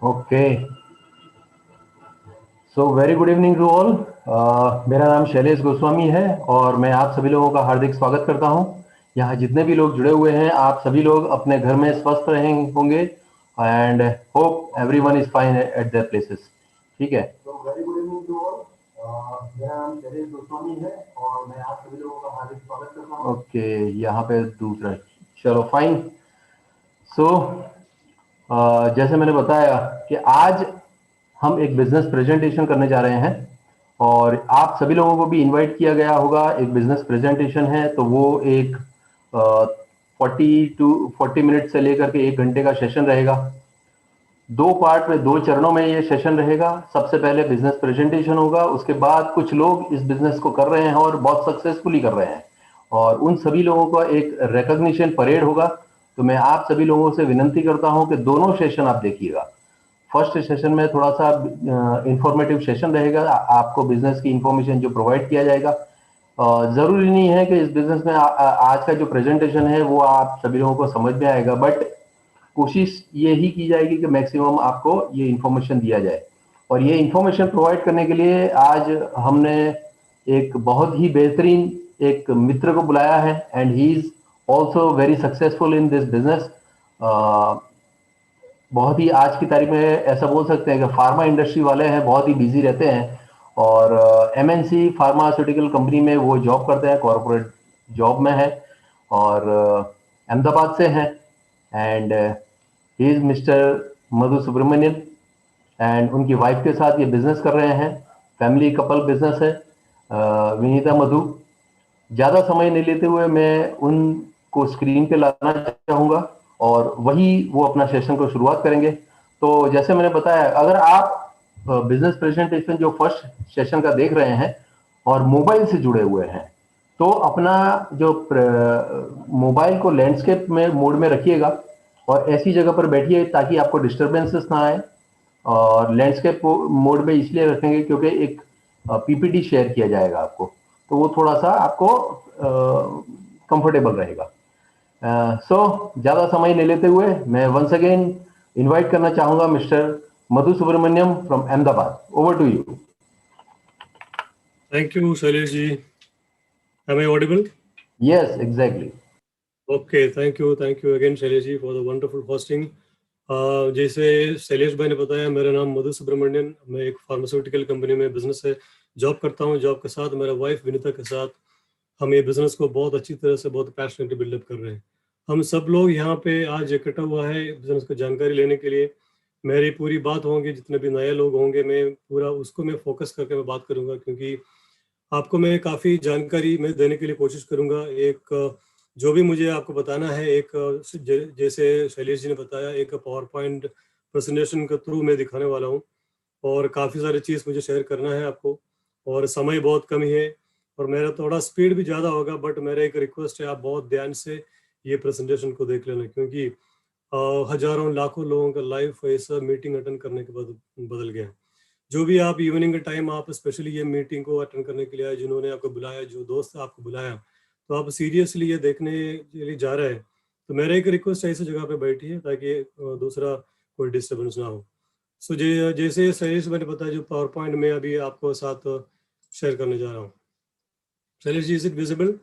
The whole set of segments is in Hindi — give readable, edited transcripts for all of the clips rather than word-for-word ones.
Okay, so very good evening to all. मेरा नाम शैलेश गोस्वामी है और मैं आप सभी लोगों का हार्दिक स्वागत करता हूं। यहाँ जितने भी लोग जुड़े हुए हैं, आप सभी लोग अपने घर में स्वस्थ रहे होंगे and hope everyone is fine at their places. ठीक है, तो very good evening to all. मेरा नाम शैलेश गोस्वामी है और मैं आप सभी लोगों का हार्दिक स्वागत करता हूं। ओके, यहाँ पे दूसरा, चलो फाइन। सो जैसे मैंने बताया कि आज हम एक बिजनेस प्रेजेंटेशन करने जा रहे हैं और आप सभी लोगों को भी इनवाइट किया गया होगा। एक बिजनेस प्रेजेंटेशन है तो वो एक 40 मिनट से लेकर के 1 घंटे का सेशन रहेगा। दो पार्ट में, दो चरणों में ये सेशन रहेगा। सबसे पहले बिजनेस प्रेजेंटेशन होगा, उसके बाद कुछ लोग इस बिजनेस को कर रहे हैं और बहुत सक्सेसफुली कर रहे हैं और उन सभी लोगों का एक रिकॉग्निशन परेड होगा। तो मैं आप सभी लोगों से विनंती करता हूं कि दोनों सेशन आप देखिएगा। फर्स्ट सेशन में थोड़ा सा इंफॉर्मेटिव सेशन रहेगा, आपको बिजनेस की इंफॉर्मेशन जो प्रोवाइड किया जाएगा। जरूरी नहीं है कि इस बिजनेस में आज का जो प्रेजेंटेशन है वो आप सभी लोगों को समझ में आएगा, बट कोशिश ये ही की जाएगी कि मैक्सिमम आपको ये इंफॉर्मेशन दिया जाए। और ये इंफॉर्मेशन प्रोवाइड करने के लिए आज हमने एक बहुत ही बेहतरीन एक मित्र को बुलाया है and he is also very successful in this business. बहुत ही आज की तारीख में ऐसा बोल सकते हैं कि फार्मा इंडस्ट्री वाले हैं, बहुत ही बिजी रहते हैं और एमएनसी फार्मास्यूटिकल कंपनी में वो जॉब करते हैं, कॉर्पोरेट जॉब में है और अहमदाबाद से हैं and he is mister Madhu Subramanian and उनकी वाइफ के साथ ये बिजनेस कर रहे हैं। फैमिली कपल बिजनेस है। विनीता मधु। ज्यादा समय नहीं लेते हुए मैं उनको स्क्रीन पे लाना चाहूंगा और वही वो अपना सेशन को शुरुआत करेंगे। तो जैसे मैंने बताया, अगर आप बिजनेस प्रेजेंटेशन जो फर्स्ट सेशन का देख रहे हैं और मोबाइल से जुड़े हुए हैं, तो अपना जो मोबाइल को लैंडस्केप में मोड में रखिएगा और ऐसी जगह पर बैठिए ताकि आपको डिस्टरबेंसेस ना आए। और लैंडस्केप मोड में इसलिए रखेंगे क्योंकि एक पीपीटी शेयर किया जाएगा आपको, तो वो थोड़ा सा आपको कंफर्टेबल रहेगा। सो ज्यादा समय नहीं लेते हुए मैं वंस अगेन इनवाइट करना चाहूंगा mister Madhu Subramaniam from Ahmedabad. Over to you. Thank you, Shailesh ji. Am I audible? Yes, exactly. Okay, thank you again, Shailesh ji, for the wonderful hosting. जैसे शैलेश भाई ने बताया, मेरा नाम मधु सुब्रमण्यन, मैं एक फार्मास्यूटिकल कंपनी में बिजनेस से जॉब करता हूँ। जॉब के साथ मेरा वाइफ विनीता के साथ हम ये बिजनेस को बहुत अच्छी तरह से, बहुत पैशनेटली बिल्डअप कर रहे हैं। हम सब लोग यहाँ पे आज इकट्ठा हुआ है बिजनेस की जानकारी लेने के लिए। मेरी पूरी बात होंगी, जितने भी नए लोग होंगे मैं पूरा उसको मैं फोकस करके मैं बात करूँगा, क्योंकि आपको मैं काफ़ी जानकारी मैं देने के लिए कोशिश करूँगा। एक जो भी मुझे आपको बताना है, एक जैसे शैलेश जी ने बताया, एक पावर पॉइंट प्रेजेंटेशन के थ्रू मैं दिखाने वाला हूँ और काफ़ी सारी चीज़ मुझे शेयर करना है आपको और समय बहुत कम ही है और मेरा थोड़ा स्पीड भी ज़्यादा होगा, बट मेरा एक रिक्वेस्ट है, आप बहुत ध्यान से ये प्रेजेंटेशन को देख लेना, क्योंकि हजारों लाखों लोगों का लाइफ ऐसा मीटिंग अटेंड करने के बाद बदल गया है। जो भी आप इवनिंग के टाइम आप स्पेशली ये मीटिंग को अटेंड करने के लिए आए, जिन्होंने आपको बुलाया, जो दोस्त आपको बुलाया, तो आप सीरियसली ये देखने के लिए जा रहे हैं, तो मेरा एक रिक्वेस्ट है, ऐसी जगह पे बैठिए ताकि दूसरा कोई डिस्टर्बेंस ना हो। सो जैसे शैलेश मैंने बताया, जो पावर पॉइंट में अभी आपको साथ शेयर करने जा रहा हूँ। Shailesh ji, is it visible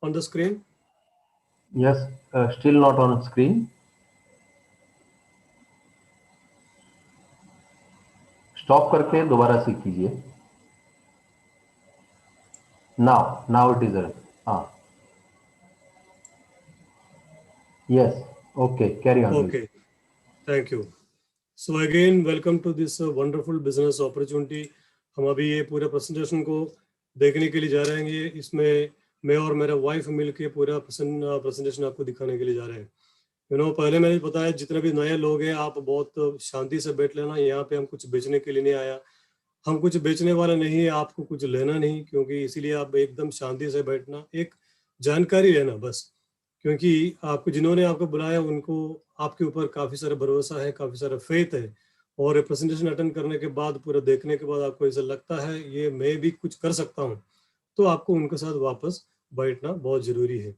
on the screen? Yes, still not on screen. Stop करके दोबारा से कीजिए। Now it is. हाँ, yes, okay, carry on. Okay, thank you. So again welcome to this wonderful business opportunity. हम अभी ये पूरे प्रेजेंटेशन को देखने के लिए जा रहे हैं। इसमें मैं और मेरा वाइफ मिलके पूरा प्रेजेंटेशन आपको दिखाने के लिए जा रहे हैं। पहले मैंने बताया, जितने भी नए लोग हैं आप बहुत शांति से बैठ लेना। यहाँ पे हम कुछ बेचने के लिए नहीं आया, हम कुछ बेचने वाला नहीं है, आपको कुछ लेना नहीं, क्योंकि इसीलिए आप एकदम शांति से बैठना, एक जानकारी लेना बस, क्योंकि आपको जिन्होंने आपको बुलाया उनको आपके ऊपर काफ़ी सारा भरोसा है, काफ़ी सारा फेथ है। और प्रेजेंटेशन अटेंड करने के बाद, पूरा देखने के बाद आपको ऐसा लगता है ये मैं भी कुछ कर सकता हूँ, तो आपको उनके साथ वापस बैठना बहुत ज़रूरी है।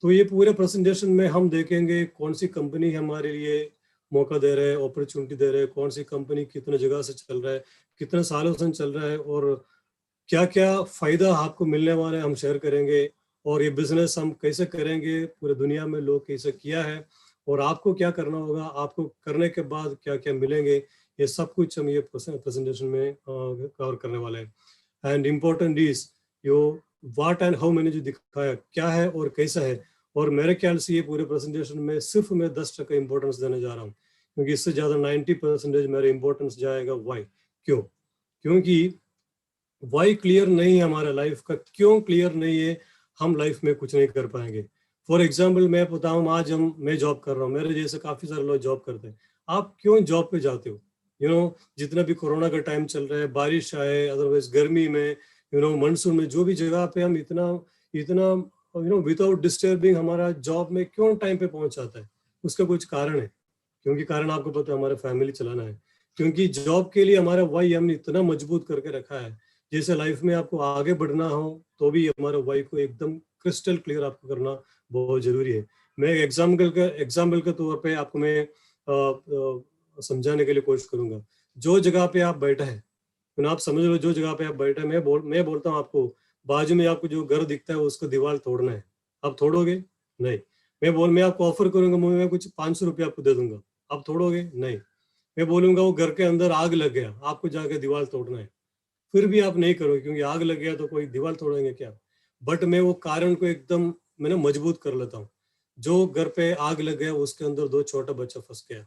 तो ये पूरे प्रेजेंटेशन में हम देखेंगे कौन सी कंपनी हमारे लिए मौका दे रहे हैं, अपॉर्चुनिटी दे रहे हैं, कौन सी कंपनी कितने जगह से चल रहा है, कितने सालों से चल रहा है, और क्या क्या फायदा आपको मिलने वाला है हम शेयर करेंगे। और ये बिजनेस हम कैसे करेंगे, पूरे दुनिया में लोग कैसे किया है, और आपको क्या करना होगा, आपको करने के बाद क्या क्या मिलेंगे, ये सब कुछ हम ये प्रेजेंटेशन में कवर करने वाले हैं। And important is yo what and how मैंने जो दिखाया क्या है और कैसा है, और मेरे ख्याल से ये पूरे प्रेजेंटेशन में सिर्फ मैं 10% इंपॉर्टेंस देने जा रहा हूँ, क्योंकि इससे ज़्यादा 90% मेरा इंपॉर्टेंस जाएगा वाई। क्यों? क्योंकि वाई क्लियर नहीं है हमारा लाइफ का, क्यों क्लियर नहीं है, हम लाइफ में कुछ नहीं कर पाएंगे। फॉर एग्जाम्पल मैं बताऊँ, आज मैं जॉब कर रहा हूँ, मेरे जैसे काफ़ी सारे लोग जॉब करते हैं। आप क्यों जॉब पे जाते हो? जितना भी कोरोना का टाइम चल रहा है, बारिश आए, अदरवाइज गर्मी में, मानसून में, जो भी जगह पे हम इतना इतना विदाउट डिस्टर्बिंग हमारा जॉब में क्यों टाइम पे पहुंच जाता है, उसका कुछ कारण है। क्योंकि कारण आपको पता है, हमारा फैमिली चलाना है। क्योंकि जॉब के लिए हमारा वाई हमने इतना मजबूत करके रखा है, जैसे लाइफ में आपको आगे बढ़ना हो तो भी हमारा वाई को एकदम क्रिस्टल क्लियर आपको करना बहुत जरूरी है। मैं एग्जाम्पल के तौर पे आपको मैं समझाने के लिए कोशिश करूंगा। जो जगह पे आप बैठे हैं, आप समझ लो, जो जगह पे आप बैठे हैं, मैं बोलता हूँ आपको, बाजू में आपको जो घर दिखता है उसको दीवार तोड़ना है, आप तोड़ोगे? नहीं। मैं आपको ऑफर करूंगा, मैं कुछ 500 रुपये आपको दे दूंगा, आप तोड़ोगे? नहीं। मैं बोलूंगा वो घर के अंदर आग लग गया, आपको जाके दीवार तोड़ना है, फिर भी आप नहीं करोगे, क्योंकि आग लग गया तो कोई दीवार तोड़ेंगे क्या? बट मैं वो कारण को एकदम मैंने मजबूत कर लेता हूँ। जो घर पे आग लग गया उसके अंदर 2 छोटा बच्चा फंस गया,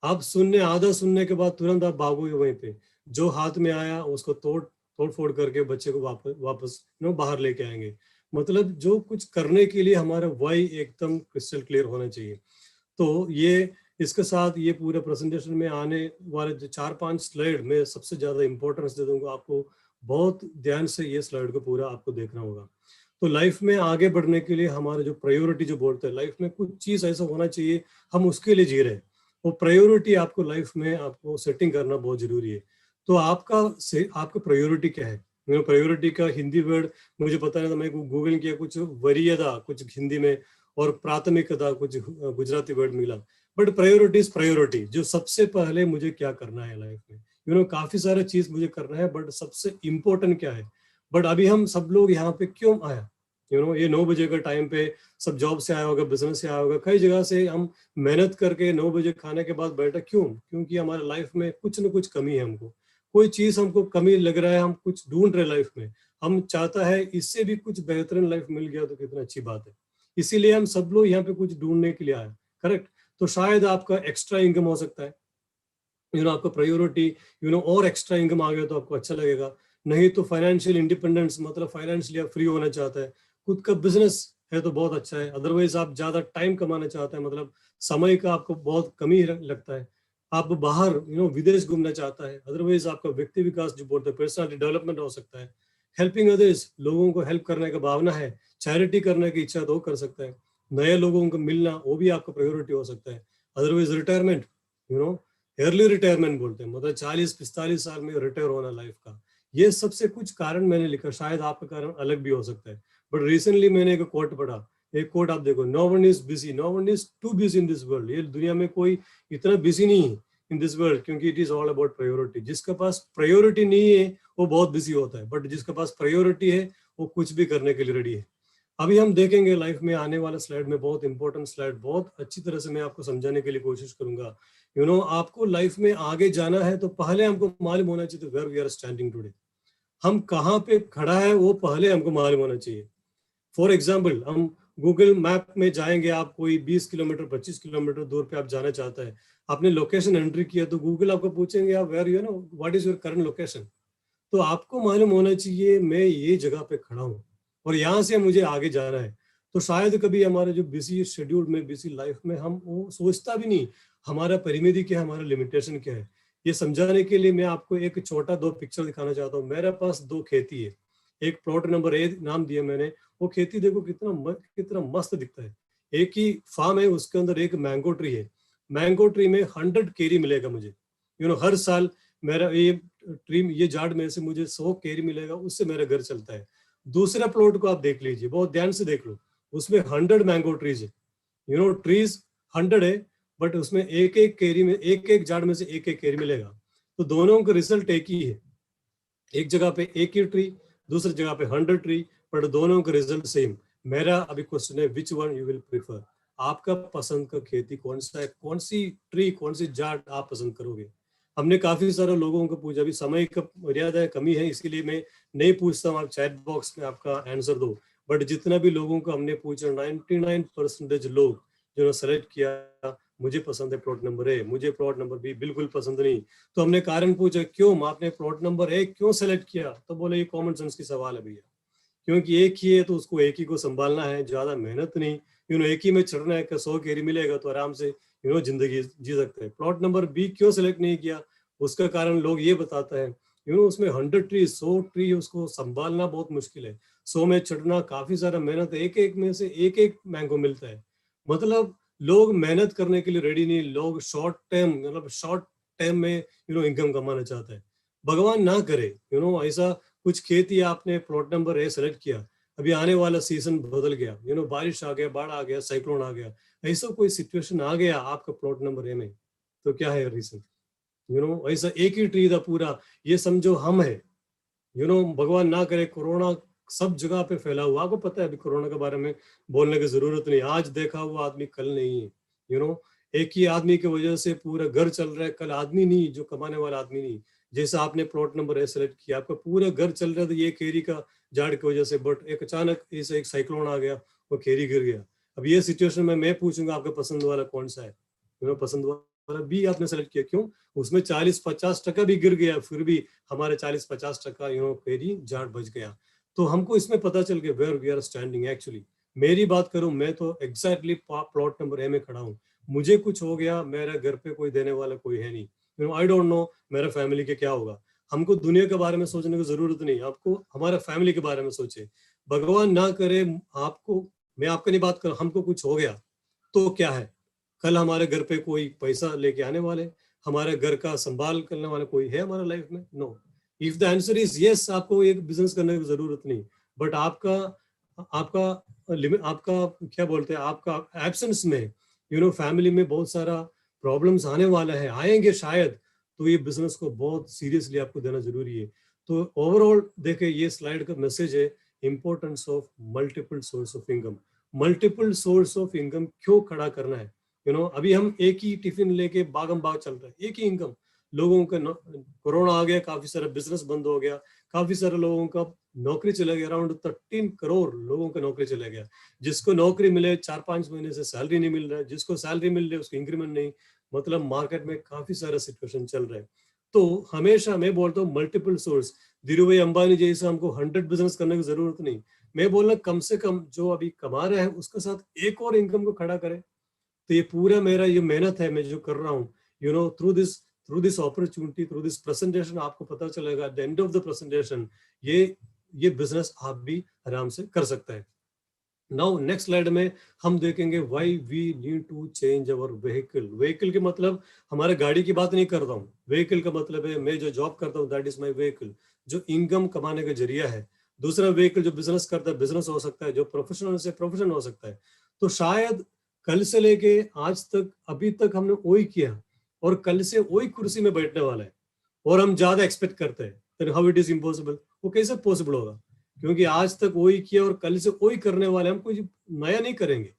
आप आधा सुनने के बाद तुरंत आप भागोगे वहीं पे, जो हाथ में आया उसको तोड़ फोड़ करके बच्चे को वापस वापस बाहर लेके आएंगे। मतलब जो कुछ करने के लिए हमारा वाई एकदम क्रिस्टल क्लियर होना चाहिए। तो ये इसके साथ ये पूरे प्रेजेंटेशन में आने वाले जो 4-5 स्लाइड में सबसे ज्यादा इंपॉर्टेंस दे दूंगा आपको। बहुत ध्यान से ये स्लाइड को पूरा आपको देखना होगा। तो लाइफ में आगे बढ़ने के लिए हमारा जो प्रायोरिटी जो बोलते हैं, लाइफ में कुछ चीज ऐसा होना चाहिए हम उसके लिए जी रहे हैं, वो प्रायोरिटी आपको लाइफ में आपको सेटिंग करना बहुत जरूरी है। तो आपका प्रायोरिटी क्या है? प्रायोरिटी का हिंदी वर्ड मुझे पता नहीं था, मैं गूगल किया, कुछ वरीयता कुछ हिंदी में, और प्राथमिकता कुछ गुजराती वर्ड मिला। बट प्रायोरिटी इज प्रायोरिटी, जो सबसे पहले मुझे क्या करना है लाइफ में। काफी सारा चीज मुझे करना है, बट सबसे इम्पोर्टेंट क्या है? बट अभी हम सब लोग यहाँ पे क्यों आया? ये 9 बजे का टाइम पे सब जॉब से आया होगा, बिजनेस से आया होगा, कई जगह से हम मेहनत करके 9 बजे खाने के बाद बैठा क्यों? क्योंकि हमारे लाइफ में कुछ न कुछ कमी है, हमको कोई चीज हमको कमी लग रहा है, हम कुछ ढूंढ रहे लाइफ में, हम चाहता है इससे भी कुछ बेहतरीन लाइफ मिल गया तो कितना अच्छी बात है। इसीलिए हम सब लोग यहाँ पे कुछ ढूंढने के लिए आए, करेक्ट? तो शायद आपका एक्स्ट्रा इनकम हो सकता है, आपका प्रायोरिटी और एक्स्ट्रा इनकम आ गया तो आपको अच्छा लगेगा। नहीं तो फाइनेंशियल इंडिपेंडेंस, मतलब फाइनेंशियली आप फ्री होना चाहता है, खुद का बिजनेस है तो बहुत अच्छा है। अदरवाइज आप ज्यादा टाइम कमाना चाहते हैं, मतलब समय का आपको बहुत कमी लगता है, आप बाहर विदेश घूमना चाहता है, अदरवाइज आपका व्यक्ति विकास जो बोलते हैं पर्सनालिटी डेवलपमेंट हो सकता है, हेल्पिंग अदर्स, लोगों को हेल्प करने का भावना है, चैरिटी करने की इच्छा तो कर सकता है, नए लोगों को मिलना वो भी आपका प्रायोरिटी हो सकता है। अदरवाइज रिटायरमेंट, अर्ली रिटायरमेंट बोलते हैं, मतलब 40-45 साल में रिटायर होना लाइफ का। ये सबसे कुछ कारण मैंने लिखा, शायद आपका कारण अलग भी हो सकता है। बट रिसेंटली मैंने एक कोट पढ़ा, एक कोट आप देखो, no one is busy, no one is too busy in this world. ये दुनिया में कोई इतना बिजी नहीं है इन दिस वर्ल्ड, क्योंकि it is all about priority. जिसके पास प्रायोरिटी नहीं है वो बहुत बिजी होता है, बट जिसके पास प्रायोरिटी है वो कुछ भी करने के लिए रेडी है। अभी हम देखेंगे लाइफ में आने वाला स्लाइड में, बहुत इंपॉर्टेंट स्लाइड, बहुत अच्छी तरह से मैं आपको समझाने के लिए कोशिश करूंगा। आपको लाइफ में आगे जाना है तो पहले हमको मालूम होना चाहिए where we are standing today, हम कहाँ पे खड़ा है वो पहले हमको मालूम होना चाहिए। फॉर एग्जाम्पल, हम गूगल मैप में जाएंगे, आप कोई 20 किलोमीटर 25 किलोमीटर दूर पे आप जाना चाहता है, आपने लोकेशन एंट्री किया तो गूगल आपको पूछेंगे आप where what is your current location. तो आपको मालूम होना चाहिए मैं ये जगह पे खड़ा हूँ और यहाँ से मुझे आगे जाना है। तो शायद कभी हमारे जो बिजी शेड्यूल में, बिजी लाइफ में हम वो सोचता भी नहीं हमारा परिमिति क्या है, हमारा लिमिटेशन क्या है। ये समझाने के लिए मैं आपको एक छोटा 2 पिक्चर दिखाना चाहता हूँ। मेरे पास 2 खेती है, एक प्लॉट नंबर A नाम दिया मैंने, वो खेती देखो कितना मस्त दिखता है। एक ही फार्म है, उसके अंदर एक मैंगो ट्री है, मैंगो ट्री में 100 केरी मिलेगा मुझे, हर साल। मेरा ये झाड़ में से मुझे 100 केरी मिलेगा, उससे मेरा घर चलता है। दूसरा प्लॉट को आप देख लीजिए, बहुत ध्यान से देख लो, उसमें 100 मैंगो ट्रीज है, ट्रीज 100 है, बट उसमें एक एक कैरी में, एक एक जाड़ में से एक एक कैरी मिलेगा, तो दोनों का रिजल्ट एक ही है। एक जगह पे एक ही ट्री, दूसरी जगह पे 100 ट्री, बट दोनों का रिजल्ट सेम। मेरा अभी क्वेश्चन है, which one you will prefer? आपका पसंद का खेती कौन सा है, कौन सी ट्री, कौन सी जाट आप पसंद करोगे? हमने काफी सारे लोगों को पूछा, अभी समय का मर्यादा कमी है, इसीलिए मैं नहीं पूछता हूँ, आप चैट बॉक्स में आपका आंसर दो। बट जितना भी लोगों को हमने पूछा, 99% लोग जो सेलेक्ट किया, मुझे पसंद है प्लॉट नंबर ए, मुझे प्लॉट नंबर बी बिल्कुल पसंद नहीं। तो हमने कारण पूछा, क्यों आपने प्लॉट नंबर ए क्यों सेलेक्ट किया? तो बोले ये कॉमन सेंस की सवाल है भैया, क्योंकि एक ही है तो उसको एक ही को संभालना है, ज्यादा मेहनत नहीं। एक ही में चढ़ना है, 100 कैरी मिलेगा तो आराम से जिंदगी जी सकते हैं। प्लॉट नंबर बी क्यों सेलेक्ट नहीं किया? उसका कारण लोग ये बताते हैं, उसमें 100 ट्री, 100 ट्री, उसको संभालना बहुत मुश्किल है, 100 में चढ़ना काफी सारा मेहनत है, एक एक में से एक एक मैंगो मिलता है। मतलब लोग मेहनत करने के लिए रेडी नहीं, लोग शॉर्ट टाइम, मतलब शॉर्ट टाइम में इनकम कमाना चाहता है। भगवान ना करे ऐसा कुछ खेती आपने प्लॉट नंबर ए सेलेक्ट किया, अभी आने वाला सीजन बदल गया, बारिश आ गया, बाढ़ आ गया, साइक्लोन आ गया, ऐसा कोई सिचुएशन आ गया आपका प्लॉट नंबर ए में, तो क्या है रीजन? ऐसा एक ही ट्री था पूरा, ये समझो हम है, भगवान ना करे कोरोना सब जगह पे फैला हुआ। आपको पता है अभी कोरोना के बारे में बोलने की जरूरत नहीं, आज देखा हुआ आदमी कल नहीं है। एक ही आदमी की वजह से पूरा घर चल रहा है, कल आदमी नहीं, जो कमाने वाला आदमी नहीं। जैसा आपने प्लॉट नंबर ए सेलेक्ट किया, आपका पूरा घर चल रहा था ये केरी का झाड़ की वजह से, बट एक अचानक ऐसा एक साइक्लोन आ गया, वो केरी गिर गया। अब ये सिचुएशन में मैं पूछूंगा आपका पसंद वाला कौन सा है? पसंद वाला बी आपने सेलेक्ट किया, क्यों? उसमें 40-50% भी गिर गया, फिर भी हमारे 40-50% पेरी जाट बच गया। तो हमको इसमें पता चल गया where we are standing actually. मेरी बात करूं, मैं तो एग्जैक्टली प्लॉट नंबर ए में खड़ा हूं। मुझे कुछ हो गया, मेरा घर पे कोई देने वाला कोई है नहीं, आई डोंट नो मेरा फैमिली के क्या होगा। हमको दुनिया के बारे में सोचने की जरूरत नहीं, आपको हमारा फैमिली के बारे में सोचे। भगवान ना करे आपको, मैं आपका नहीं बात कर, हमको कुछ हो गया तो क्या है? कल हमारे घर पे कोई पैसा लेके आने वाले, हमारे घर का संभाल करने वाला कोई है हमारा लाइफ में? No. If the answer is yes, आपको एक बिजनेस करने की जरूरत नहीं, बट आपका आपका लिमिट, आपका क्या बोलते हैं, आपका एब्सेंस में फैमिली में बहुत सारा प्रॉब्लम्स आने वाला है, आएंगे शायद, तो ये बिजनेस को बहुत सीरियसली आपको देना जरूरी है। तो ओवरऑल देखिए, ये स्लाइड का मैसेज है, importance of multiple source of income. Multiple source of income क्यों खड़ा करना है? अभी हम एक ही टिफिन लेके भागम भाग चल रहे हैं, एक ही इनकम। लोगों का कोरोना आ गया, काफी सारा बिजनेस बंद हो गया, काफी सारे लोगों का नौकरी चला गया, अराउंड 13 करोड़ लोगों का नौकरी चला गया। जिसको नौकरी मिले 4-5 महीने से सैलरी नहीं मिल रहा है, जिसको सैलरी मिल रही है उसको इंक्रीमेंट नहीं। मतलब मार्केट में काफी सारा सिचुएशन चल रहा है। तो हमेशा मैं बोलता हूँ मल्टीपल सोर्स। धीरू भाई अंबानी जैसे हमको 100 बिजनेस करने की जरूरत नहीं, मैं बोलना कम से कम जो अभी कमा रहे हैं उसके साथ एक और इनकम को खड़ा करें। तो ये पूरा मेरा ये मेहनत है, मैं जो कर रहा हूँ, through this opportunity, through this presentation, आपको पता चलेगा at the end of the presentation ये बिजनेस आप भी आराम से कर सकते हैं। नाउ नेक्स्ट स्लाइड में हम देखेंगे why we need to change our vehicle. Vehicle के मतलब हमारे गाड़ी की बात नहीं कर रहा हूँ, व्हीकल का मतलब है मैं जो जॉब करता हूँ दैट इज माय व्हीकल, जो इनकम कमाने का जरिया है। दूसरा व्हीकल जो बिजनेस करता है, बिजनेस हो सकता है, जो प्रोफेशनल से प्रोफेशन हो सकता है। तो शायद कल से लेके आज तक, अभी तक हमने वही किया और कल से वही कुर्सी में बैठने वाला है, और हम ज्यादा एक्सपेक्ट करते हैं, हाउ इट इज इम्पॉसिबल? वो कैसे पॉसिबल होगा? क्योंकि आज तक वही किया और कल से वही करने वाले, हम कुछ नया नहीं करेंगे।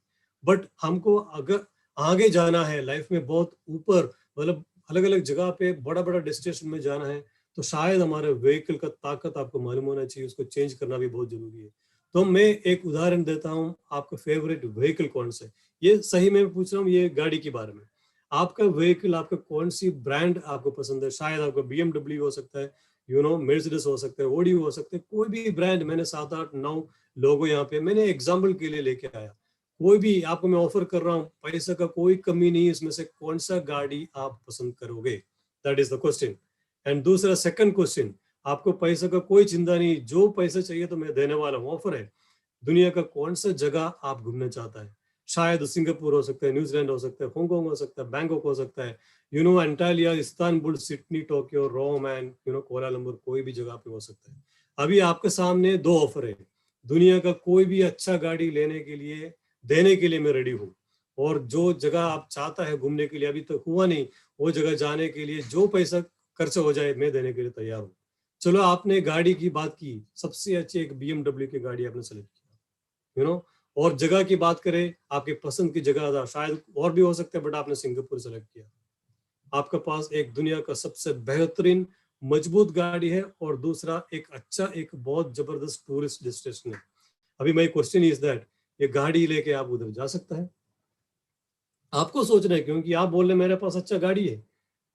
बट हमको अगर आगे जाना है लाइफ में, बहुत ऊपर, मतलब अलग अलग जगह पे बड़ा बड़ा डेस्टिनेशन में जाना है, तो शायद हमारे व्हीकल का ताकत आपको मालूम होना चाहिए, उसको चेंज करना भी बहुत जरूरी है। तो मैं एक उदाहरण देता हूँ, आपका फेवरेट व्हीकल कौन सा है? ये सही में पूछ रहा हूँ, ये गाड़ी के बारे में। आपका व्हीकल, आपका कौन सी ब्रांड आपको पसंद है? शायद आपका BMW हो सकता है, मर्सिडीज हो सकता है, ओडी हो सकता है, कोई भी ब्रांड। मैंने 7-8-9 लोगों यहाँ पे मैंने एग्जाम्पल के लिए लेके आया। कोई भी आपको मैं ऑफर कर रहा हूँ, पैसे का कोई कमी नहीं, इसमें से कौन सा गाड़ी आप पसंद करोगे? That is the question. And दूसरा सेकंड क्वेश्चन, आपको पैसे का कोई चिंता नहीं, जो पैसे चाहिए तो मैं देने वाला हूँ, ऑफर है। दुनिया का कौन सा जगह आप घूमना चाहता है? शायद सिंगापुर हो सकता है, न्यूजीलैंड हो सकता है, हांगकांग हो सकता है, बैंकॉक हो सकता है, Antalya, Istanbul, Sydney, Tokyo, Rome and Kuala Lumpur, कोई भी जगह पे हो सकता है। अभी आपके सामने 2 ऑफर है, दुनिया का कोई भी अच्छा गाड़ी लेने के लिए, देने के लिए मैं रेडी हूँ। और जो जगह आप चाहता है घूमने के लिए अभी तक हुआ नहीं, वो जगह जाने के लिए जो पैसा खर्च हो जाए मैं देने के लिए तैयार हूँ। चलो आपने गाड़ी की बात की, सबसे अच्छी एक BMW की गाड़ी आपने सेलेक्ट किया, और जगह की बात करें, आपके पसंद की जगह था, शायद और भी हो सकता है, बट आपने सिंगापुर सेलेक्ट किया। आपके पास एक दुनिया का सबसे बेहतरीन मजबूत गाड़ी है, और दूसरा एक अच्छा, एक बहुत जबरदस्त टूरिस्ट डेस्टिनेशन है। अभी माय क्वेश्चन इज दैट, ये गाड़ी लेके आप उधर जा सकता है? आपको सोचना है, क्योंकि आप बोल रहे मेरे पास अच्छा गाड़ी है,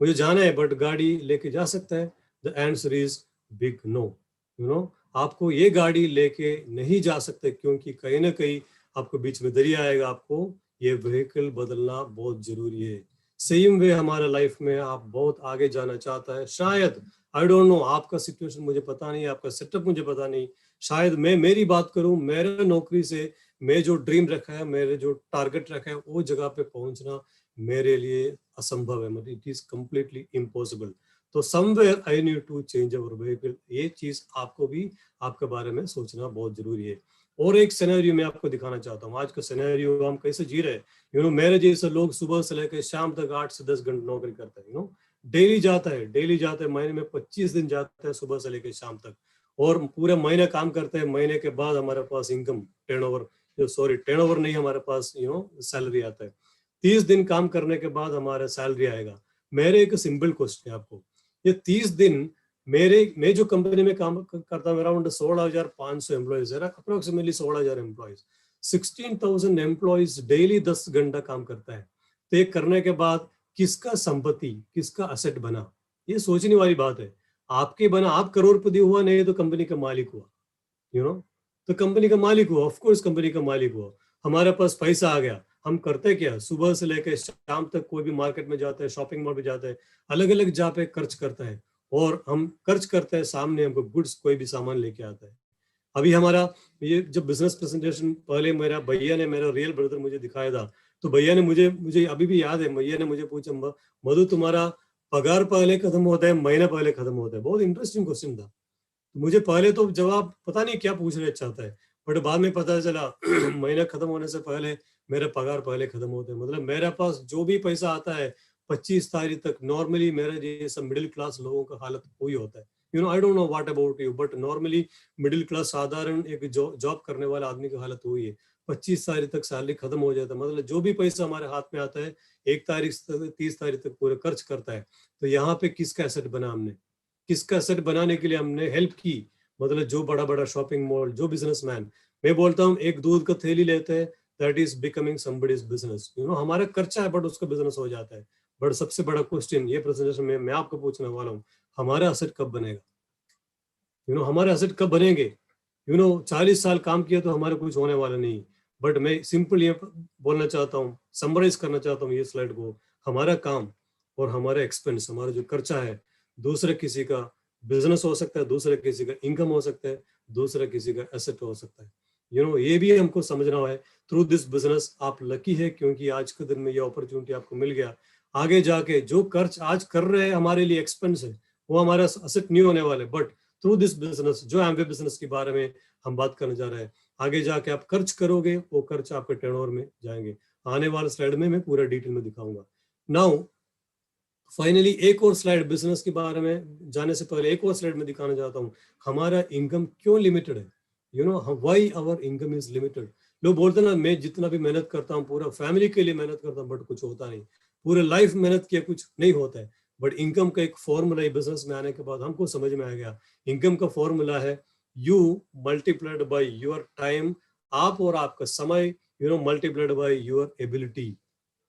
मुझे जाना है, बट गाड़ी लेके जा सकता है? The answer is big no. आपको ये गाड़ी लेके नहीं जा सकते, क्योंकि कहीं ना कहीं आपको बीच में दरिया आएगा, आपको ये व्हीकल बदलना बहुत जरूरी है। सेम वे हमारा लाइफ में आप बहुत आगे जाना चाहता है, शायद आई डोंट नो, आपका सिचुएशन मुझे पता नहीं, आपका सेटअप मुझे पता नहीं, शायद मैं मेरी बात करूं, मेरे नौकरी से मैं जो ड्रीम रखा है, मेरे जो टारगेट रखा है, वो जगह पे पहुंचना मेरे लिए असंभव है, मतलब इट इज कंप्लीटली इम्पॉसिबल। तो somewhere I need to change our vehicle, ये चीज आपको भी आपके बारे में सोचना बहुत जरूरी है। और एक सिनेरियो मैं आपको दिखाना चाहता हूँ, आज का सिनेरियो हम कैसे जी रहे हैं। मेरे जैसे लोग सुबह से लेकर शाम तक 8 से 10 घंटे नौकरी करते हैं, डेली जाता है, महीने में 25 दिन जाता है सुबह से लेकर शाम तक, और पूरे महीने काम करते हैं, महीने के बाद हमारे पास इनकम टर्नओवर नहीं, हमारे पास सैलरी आता है। 30 दिन काम करने के बाद हमारा सैलरी आएगा। मेरे एक सिंपल क्वेश्चन है आपको, ये 30 दिन मैं जो कंपनी में काम करता हूँ, अराउंड 16,500 एम्प्लॉइज है, अप्रोक्सीमेटली 16,000 एम्प्लॉइज, 16,000 एम्प्लॉइज डेली 10 घंटा काम करता है। तो ये करने के बाद किसका संपत्ति, किसका असेट बना, ये सोचने वाली बात है। आपके बना, आप करोड़पति हुआ, नहीं तो कंपनी का मालिक हुआ, तो कंपनी का मालिक हुआ, ऑफ कोर्स कंपनी का मालिक हुआ। हमारे पास पैसा आ गया, हम करते क्या, सुबह से लेकर शाम तक कोई भी मार्केट में जाते हैं, शॉपिंग मॉल में जाते हैं, अलग अलग जगह पे खर्च करता है, और हम खर्च करते हैं, सामने हमको गुड्स कोई भी सामान लेके आता है। अभी हमारा ये जब बिजनेस प्रेजेंटेशन पहले मेरा भैया ने, मेरा रियल ब्रदर मुझे दिखाया था, तो भैया ने मुझे अभी भी याद है, भैया ने मुझे पूछा, मधु तुम्हारा पगार पहले खत्म होता है, महीना पहले खत्म होता है? बहुत इंटरेस्टिंग क्वेश्चन था। मुझे पहले तो जवाब पता नहीं क्या पूछना चाहता है, बट बाद में पता चला महीना खत्म होने से पहले मेरा पगार पहले खत्म होता है। मतलब मेरे पास जो भी पैसा आता है 25 तारीख तक, नॉर्मली मेरे जैसा मिडिल क्लास लोगों का हालत वही होता है। I don't know what about you, but normally middle class साधारण एक जॉब करने वाला आदमी की हालत हुई है। 25 तारीख तक सैलरी खत्म हो जाता है, मतलब जो भी पैसा हमारे हाथ में आता है 1 तारीख से 30 तारीख तक पूरे खर्च करता है। तो यहाँ पे किसका एसेट बना, हमने किसका एसेट बनाने के लिए हमने हेल्प की? मतलब जो बड़ा बड़ा शॉपिंग मॉल, जो बिजनेसमैन, मैं बोलता हूँ एक दूध का थैली लेते हैं, that is becoming somebody's business. हमारा खर्चा है बट उसका बिजनेस हो जाता है। बट सबसे बड़ा क्वेश्चन ये प्रेजेंटेशन में मैं आपको पूछने वाला हूँ, हमारा एसेट कब बनेगा? हमारे एसेट कब बनेंगे? 40 साल काम किया तो हमारा कुछ होने वाला नहीं। बट मैं सिंपल ये बोलना चाहता हूँ, समराइज करना चाहता हूँ ये स्लाइड को, हमारा काम और हमारा एक्सपेंस, हमारा जो खर्चा है, दूसरे किसी का बिजनेस हो सकता है, दूसरे किसी का इनकम हो सकता है, दूसरा किसी का एसेट हो सकता है। ये भी हमको समझना है। थ्रू दिस बिजनेस आप लकी है, क्योंकि आज के दिन में ये अपॉर्चुनिटी आपको मिल गया। आगे जाके जो खर्च आज कर रहे हैं हमारे लिए एक्सपेंस है, वो हमारा एसेट नहीं होने वाले। बट थ्रू दिस बिजनेस, जो एमवे बिजनेस के बारे में हम बात करने जा रहे हैं, आगे जाके आप खर्च करोगे, वो खर्च आपके टर्नओवर में जाएंगे। आने वाले स्लाइड में मैं पूरा डिटेल में दिखाऊंगा। नाउ फाइनली एक और स्लाइड बिजनेस के बारे में जाने से पहले एक और स्लाइड में दिखाना चाहता हूँ, हमारा इनकम क्यों लिमिटेड है। Why our income is limited. लोग बोलते ना, मैं जितना भी मेहनत करता हूँ, पूरा फैमिली के लिए मेहनत करता हूँ, बट कुछ होता नहीं। पूरे लाइफ मेहनत किया, कुछ नहीं होता है। बट इनकम का एक फॉर्मूला है, बिजनेस में आने के बाद हमको समझ में आ गया। इनकम का फॉर्मूला है you multiplied by your time, आप और आपका समय, multiplied by your ability.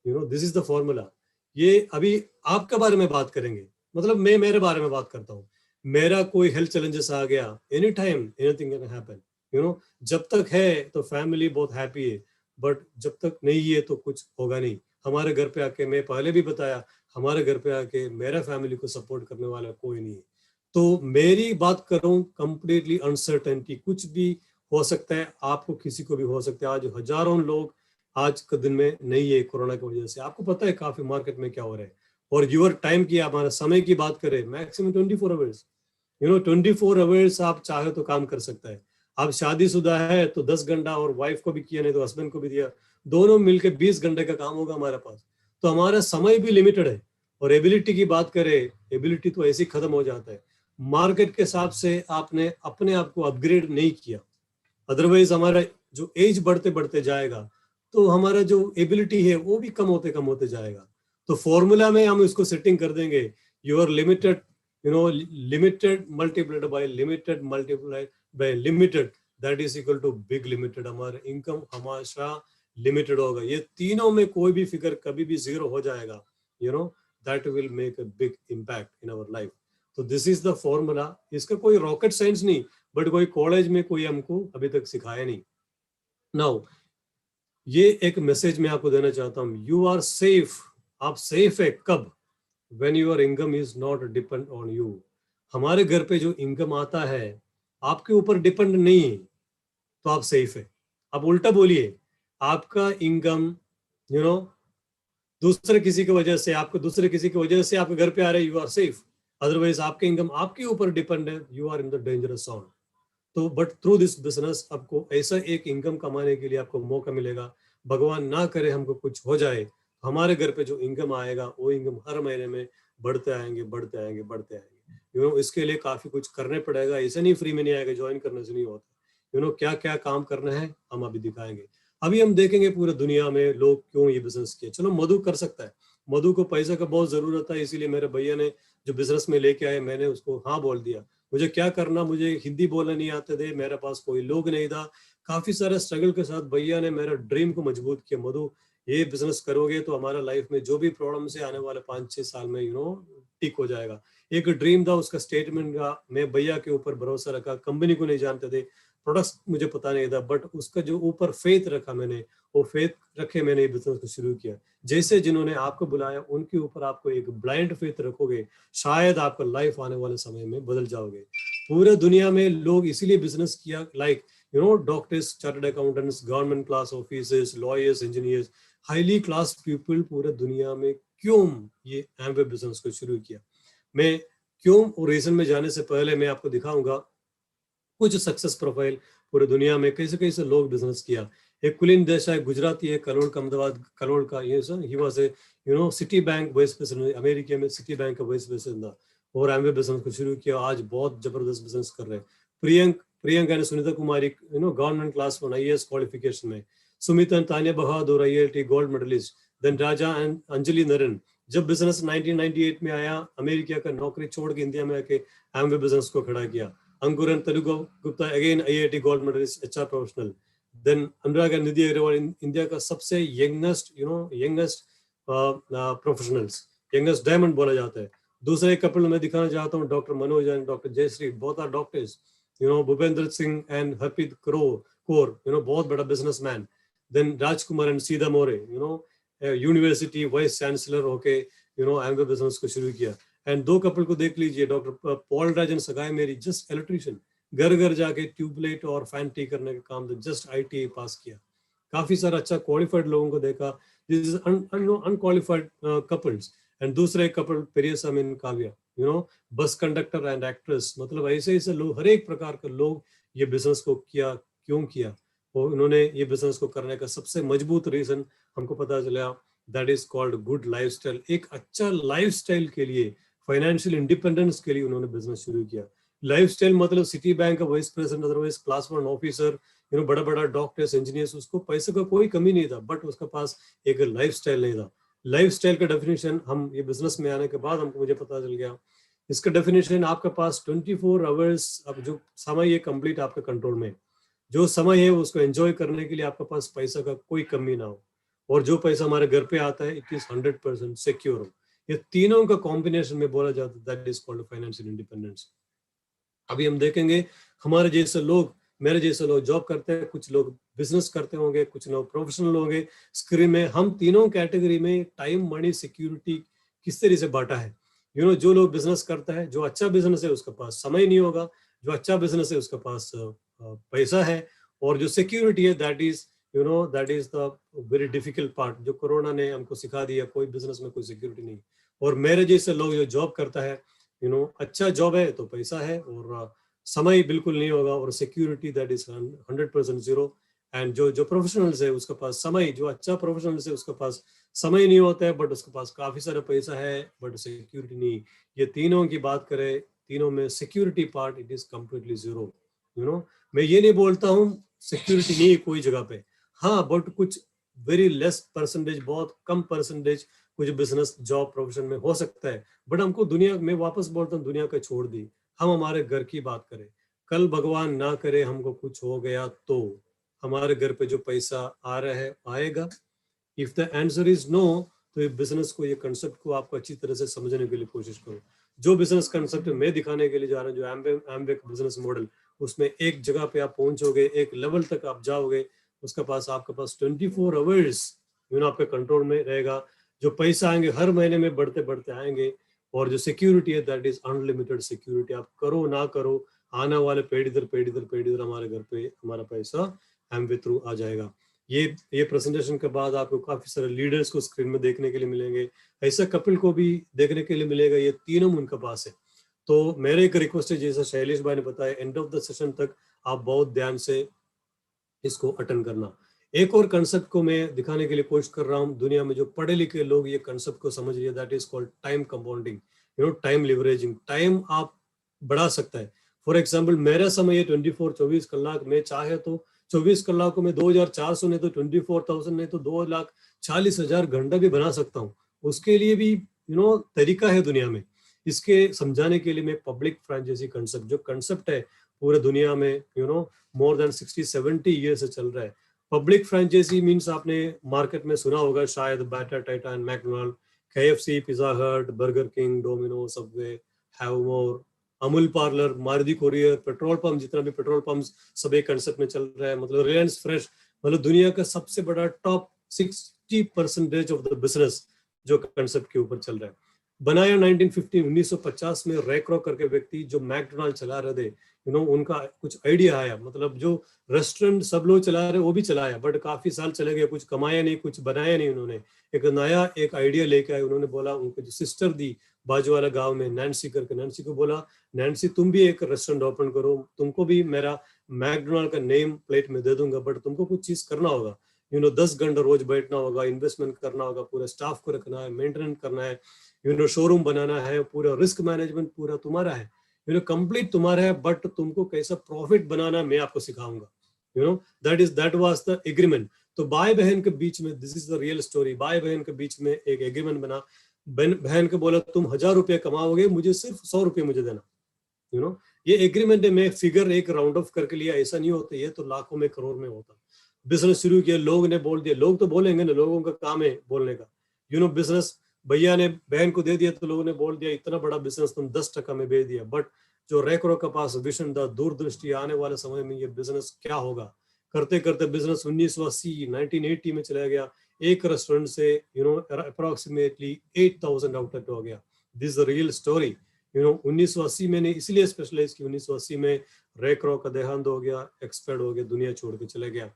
This is the formula. ये अभी आपके बारे में बात करेंगे, मतलब मैं मेरे बारे में बात करता हूँ। मेरा कोई हेल्थ चैलेंजेस आ गया, any time anything can happen. जब तक है तो फैमिली बहुत हैप्पी है, बट जब तक नहीं है तो कुछ होगा नहीं। हमारे घर पे आके, मैं पहले भी बताया, हमारे घर पे आके मेरा फैमिली को सपोर्ट करने वाला कोई नहीं है। तो मेरी बात करूं कंप्लीटली अनसर्टेनिटी, कुछ भी हो सकता है, आपको किसी को भी हो सकता है। आज हजारों लोग आज के दिन में नहीं है कोरोना की वजह से। आपको पता है काफी मार्केट में क्या हो रहा है। और यूर टाइम की, हमारा समय की बात करें, मैक्सिमम 24 आवर्स, 24 आवर्स आप चाहे तो काम कर सकता है। आप शादीशुदा है तो 10 घंटा, और वाइफ को भी किया, नहीं तो हस्बैंड को भी दिया, दोनों मिलकर 20 घंटे का काम होगा हमारे पास। तो हमारा समय भी लिमिटेड है। और एबिलिटी की बात करें, एबिलिटी तो ऐसे ही खत्म हो जाता है। मार्केट के हिसाब से आपने अपने आप को अपग्रेड नहीं किया, अदरवाइज हमारा जो एज बढ़ते बढ़ते जाएगा तो हमारा जो एबिलिटी है वो भी कम होते जाएगा। तो फॉर्मूला में हम इसको सेटिंग कर देंगे, you are limited, limited multiplied by limited, that is equal to big limited. हमारा इनकम हमेशा लिमिटेड होगा। ये तीनों में कोई भी फिगर कभी भी जीरो हो जाएगा, that will make a big impact in our life. तो दिस इज द फॉर्मूला। इसका कोई रॉकेट साइंस नहीं, बट कोई कॉलेज में कोई हमको अभी तक सिखाया नहीं। नाउ ये एक मैसेज मैं आपको देना चाहता हूं, यू आर सेफ। आप सेफ है कब? When your income is not depend on you. हमारे घर पे जो इनकम आता है आपके ऊपर डिपेंड नहीं है, तो आप सेफ है। आप उल्टा बोलिए, आपका इनकम दूसरे किसी की वजह से, आपके घर पे आ रहे, यू आर सेफ। अदरवाइज आपके इनकम आपके ऊपर डिपेंड है, you are in the dangerous zone. तो बट थ्रू दिस बिजनेस आपको ऐसा एक इनकम कमाने के लिए आपको मौका मिलेगा। भगवान ना करे हमको कुछ हो जाए, हमारे घर पे जो इनकम आएगा वो इनकम हर महीने में बढ़ते आएंगे। इसके लिए काफी कुछ करने पड़ेगा, ऐसे नहीं फ्री में नहीं आएगा, ज्वाइन करने से नहीं होता। क्या क्या काम करना है हम अभी दिखाएंगे। अभी हम देखेंगे पूरे दुनिया में लोग क्यों ये बिजनेस किए। चलो मधु कर सकता है, मधु को पैसा का बहुत जरूरत है, इसीलिए मेरे भैया ने जो बिजनेस में लेके आए मैंने उसको हाँ बोल दिया। मुझे क्या करना, मुझे हिंदी बोलना नहीं आते थे, मेरे पास कोई लोग नहीं था, काफी सारे स्ट्रगल के साथ भैया ने मेरा ड्रीम को मजबूत किया। मधु ये बिजनेस करोगे तो हमारा लाइफ में जो भी प्रॉब्लम से आने वाले 5-6 साल में ठीक हो जाएगा। एक ड्रीम था, उसका स्टेटमेंट का मैं भैया के ऊपर भरोसा रखा। कंपनी को नहीं जानते थे, प्रोडक्ट्स मुझे पता नहीं था, बट उसका जो ऊपर फेथ रखा मैंने, वो फेथ रखे मैंने ये बिजनेस को शुरू किया। जैसे जिन्होंने आपको बुलाया उनके ऊपर आपको एक ब्लाइंड फेथ रखोगे, शायद आपका लाइफ आने वाले समय में बदल जाओगे। पूरे दुनिया में लोग इसीलिए बिजनेस किया, like doctors, chartered accountants, government class officers, lawyers, engineers, highly class people पूरे दुनिया में क्यों ये एमवे बिजनेस को शुरू किया। मैं क्यों और रीजन में जाने से पहले मैं आपको दिखाऊंगा कुछ सक्सेस प्रोफाइल पूरे दुनिया में कैसे कैसे लोग बिजनेस किया। एक कुलीन देसाई गुजराती है, कलोल का, अहमदाबाद कलोल का, ये sir he was a city bank vice president, America में सिटी बैंक का वाइस प्रेसिडेंट था और एमवे बिजनेस को शुरू किया। आज बहुत जबरदस्त बिजनेस कर रहे हैं। प्रियंका ने, Sunita Kumari government class 1 IAS qualification में, Sumita Tania Bahadur IIT gold medalist, then Raja and Anjali Naran. जब बिजनेस 1998 में आया, अमेरिका का नौकरी छोड़ के इंडिया में आके एमवे बिजनेस को खड़ा किया। Ankuran Telugu Gupta again IIT gold medalist, HR professional. Then Anurag Nidhi Agarwal, India का सबसे यंगेस्ट प्रोफेशनल्स, यंगेस्ट डायमंड बोला जाता है। दूसरे कपल में दिखाना चाहता हूँ, doctor Manoj and doctor Jayshree, both are doctors. Bhupendra Singh and Harpreet Kaur, बहुत बड़ा businessman. Then Rajkumar and Sidha More, university vice chancellor होके एमवे बिजनेस को शुरू किया। एंड दो कपल को देख लीजिए, डॉक्टर पॉल राजन सगाई मेरी, जस्ट इलेक्ट्रिशियन, घर घर जाके ट्यूबलाइट और फैन ठीक करने का काम, जस्ट ITA पास किया। काफी सारा अच्छा क्वालिफाइड लोगों को देखा, this is unqualified couples. And दूसरे कपल पेरियसा में Kavya, bus conductor and actress. मतलब ऐसे ऐसे लोग, हर एक प्रकार के लोग ये बिजनेस को किया। क्यों किया? और उन्होंने ये बिजनेस को करने का सबसे मजबूत रीजन हमको पता चला, that is called good lifestyle. एक अच्छा लाइफस्टाइल के लिए, फाइनेंशियल इंडिपेंडेंस के लिए उन्होंने बिजनेस शुरू किया। लाइफस्टाइल मतलब सिटी बैंक का vice president, otherwise class 1 officer, बड़ा बड़ा डॉक्टर्स, इंजीनियर्स, उसको पैसे का कोई कमी नहीं था, बट उसके पास एक लाइफस्टाइल नहीं था। लाइफस्टाइल का डेफिनेशन हम ये बिजनेस में आने के बाद मुझे पता चल गया। इसका डेफिनेशन, आपके पास 24 आवर्स, अब जो समय है कंप्लीट आपके कंट्रोल में, जो समय है उसको एंजॉय करने के लिए आपके पास पैसा का कोई कमी ना हो, और जो पैसा हमारे घर पे आता है इट इज 100% सिक्योर हो। ये तीनों का कॉम्बिनेशन में बोला जाता है, that is called financial independence. अभी हम देखेंगे हमारे जैसे लोग, मेरे जैसे लोग जॉब करते हैं, कुछ लोग बिजनेस करते होंगे, कुछ लोग प्रोफेशनल होंगे। स्क्रीन में हम तीनों कैटेगरी में टाइम, मनी, सिक्योरिटी किस तरह से बांटा है। जो लोग बिजनेस करता है, जो अच्छा बिजनेस है उसके पास समय नहीं होगा, जो अच्छा बिजनेस है उसके पास पैसा है, और जो सिक्योरिटी है that is the very difficult part, जो कोरोना ने हमको सिखा दिया। कोई बिजनेस में कोई सिक्योरिटी नहीं। और मेरे जैसे लोग जो जॉब करता है, अच्छा जॉब है तो पैसा है, और समय बिल्कुल नहीं होगा, और security that is 100% zero. And जो प्रोफेशनल्स है उसके पास समय, जो अच्छा प्रोफेशनल्स है उसके पास समय नहीं होता है, बट उसके पास काफी सारा पैसा है बट सिक्योरिटी नहीं। ये तीनों की बात करें, तीनों में security part it is completely zero. मैं ये नहीं बोलता हूँ सिक्योरिटी नहीं है कोई जगह पे, हाँ, बट कुछ वेरी लेस परसेंटेज, बहुत कम परसेंटेज कुछ बिजनेस जॉब प्रोफेशन में हो सकता है। बट हमको दुनिया में, वापस बोलता हूँ, दुनिया का छोड़ दी, हम हमारे घर की बात करें, कल भगवान ना करे हमको कुछ हो गया तो हमारे घर पे जो पैसा आ रहा है आएगा? If the answer is no, तो ये बिजनेस को, ये कंसेप्ट को आपको अच्छी तरह से समझने के लिए कोशिश करो। जो बिजनेस कंसेप्ट मैं दिखाने के लिए जा रहा हूँ, जो एम्बेक बिजनेस मॉडल, उसमें एक जगह पे आप पहुंचोगे, एक लेवल तक आप जाओगे, उसके पास आपके पास 24 आवर्स आपके कंट्रोल में रहेगा। जो पैसा आएंगे हर महीने में बढ़ते बढ़ते आएंगे, और जो सिक्योरिटी है दैट इज अनलिमिटेड सिक्योरिटी। आप करो ना करो, आने वाले पेड़ इधर हमारे घर पे हमारा पैसा एमवे थ्रू आ जाएगा। ये प्रेजेंटेशन के बाद आपको काफी सारे लीडर्स को स्क्रीन में देखने के लिए मिलेंगे, ऐसा कपिल को भी देखने के लिए मिलेगा, ये तीनों उनके पास है। तो मेरे एक रिक्वेस्ट है, जैसा शैलेश भाई ने बताया, एंड ऑफ द सेशन तक आप बहुत ध्यान से इसको अटेंड करना। एक और कंसेप्ट को मैं दिखाने के लिए कोशिश कर रहा हूँ, दुनिया में जो पढ़े लिखे लोग ये कंसेप्ट को समझ रहे हैं, that is called time compounding, time leveraging. Time आप बढ़ा सकता है। फॉर एग्जाम्पल मेरा समय ये 24 कलाक, मैं चाहे तो 24 कलाक को मैं 2400 नहीं तो 24,000 नहीं तो 2,40,000 घंटा भी बना सकता हूँ। उसके लिए भी तरीका है दुनिया में। इसके समझाने के लिए मैं पब्लिक फ्रेंचाइजी कंसेप्ट, जो कंसेप्ट है पूरे दुनिया में मोर देन 60-70 ईयर से चल रहा है। पब्लिक फ्रेंचाइजी मींस आपने मार्केट में सुना होगा शायद, Bata, Tata and McDonald, KFC, pizza hut, burger king, Domino, Subway, Havmor, Amul parlour, Maruti courier, petrol pump, जितना भी पेट्रोल पंप सब एक कंसेप्ट में चल रहा है। मतलब रिलायंस फ्रेश, मतलब दुनिया का सबसे बड़ा टॉप 60% ऑफ द बिजनेस जो कंसेप्ट के ऊपर चल रहा है। बनाया 1950 में रैक्रो करके व्यक्ति, जो मैकडोनल्ड चला रहे थे, उनका कुछ आइडिया आया, मतलब जो रेस्टोरेंट सब लोग चला रहे वो भी चलाया, बट काफी साल चले गए, कुछ कमाया नहीं, कुछ बनाया नहीं। उन्होंने एक नया एक आइडिया लेके आए। उन्होंने बोला, उनके जो सिस्टर थी बाजू वाला गांव में, नैन्सी करके, नैन्सी को बोला, नैन्सी तुम भी एक रेस्टोरेंट ओपन करो, तुमको भी मेरा मैकडोनल्ड का नेम प्लेट में दे दूंगा, बट तुमको कुछ चीज करना होगा। 10 घंटा रोज बैठना होगा, इन्वेस्टमेंट करना होगा, पूरा स्टाफ को रखना है, मेंटेनेंस करना है, शोरूम बनाना है, पूरा रिस्क मैनेजमेंट पूरा तुम्हारा है, कंप्लीट तुम्हारा है, बट तुमको कैसा प्रॉफिट बनाना मैं आपको सिखाऊंगा। That was the agreement. तो भाई बहन के बीच में, this is the real story, भाई बहन के बीच में एक एग्रीमेंट बना। बहन को बोला, तुम 1000 रुपये कमाओगे, मुझे सिर्फ 100 रुपये मुझे देना। ये एग्रीमेंट है। मैं फिगर एक राउंड ऑफ करके लिया, ऐसा नहीं होता, ये तो लाखों में करोड़ में होता। बिजनेस शुरू किया, लोग ने बोल दिया, लोग तो बोलेंगे ना, लोगों का काम है बोलने का। बिजनेस भैया ने बहन को दे दिया तो लोगों ने बोल दिया, इतना बड़ा बिजनेस तुम 10% में बेच दिया। बट जो रैक्रो के पास विजन था, दूरदृष्टि, आने वाले समय में ये बिजनेस क्या होगा, करते करते बिजनेस 1980 में चला गया। एक रेस्टोरेंट से अप्रोक्सीमेटली 8,000 आउटलेट हो गया। This the real story. 1980 में ने इसलिए स्पेशलाइज की, 1980 में रैक्रो का देहांत हो गया, एक्सपायर्ड हो गया, दुनिया छोड़ के चले गया।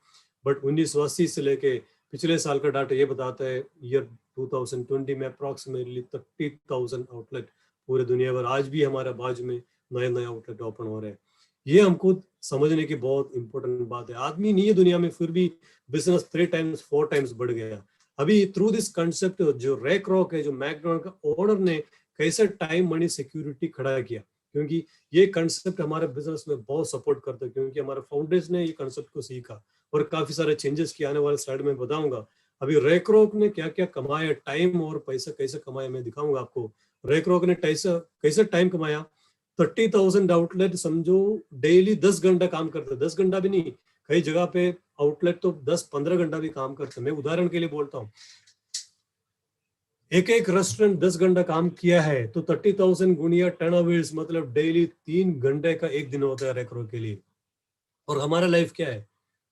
बट 1980 से लेके पिछले साल का डाटा ये बताता है, ईयर 2020 में अप्रोक्सीमेटली 30,000 आउटलेट पूरे दुनिया भर, आज भी हमारे बाजू में नए नए आउटलेट ओपन हो रहे हैं। ये हमको समझने की बहुत इंपॉर्टेंट बात है। आदमी नहीं है दुनिया में, फिर भी बिजनेस 3 टाइम्स 4 टाइम्स बढ़ गया। अभी थ्रू दिस कंसेप्ट, जो रैक्रोक है, जो मैकडोनल्ड का ओनर ने कैसे टाइम मनी सिक्योरिटी खड़ा किया, क्योंकि ये कंसेप्ट हमारे बिजनेस में बहुत सपोर्ट करता है, क्योंकि हमारे फाउंडर्स ने ये कंसेप्ट को सीखा और काफी सारे चेंजेस किए, आने वाले स्लाइड में बताऊंगा। अभी रैक्रोक ने क्या क्या कमाया, टाइम और पैसा कैसे कमाया, मैं दिखाऊंगा आपको। रैक्रोक ने कैसे टाइम कमाया। 30,000 आउटलेट समझो, डेली 10 घंटा काम करते, 10 घंटा भी नहीं, कई जगह पे आउटलेट तो 10-15 घंटा भी काम करते। मैं उदाहरण के लिए बोलता हूँ, एक एक रेस्टोरेंट 10 घंटा काम किया है तो 30,000 गुणिया 10 आवर्स, मतलब डेली 3 घंटे का एक दिन होता है रैक्रो के लिए। और हमारा लाइफ क्या है,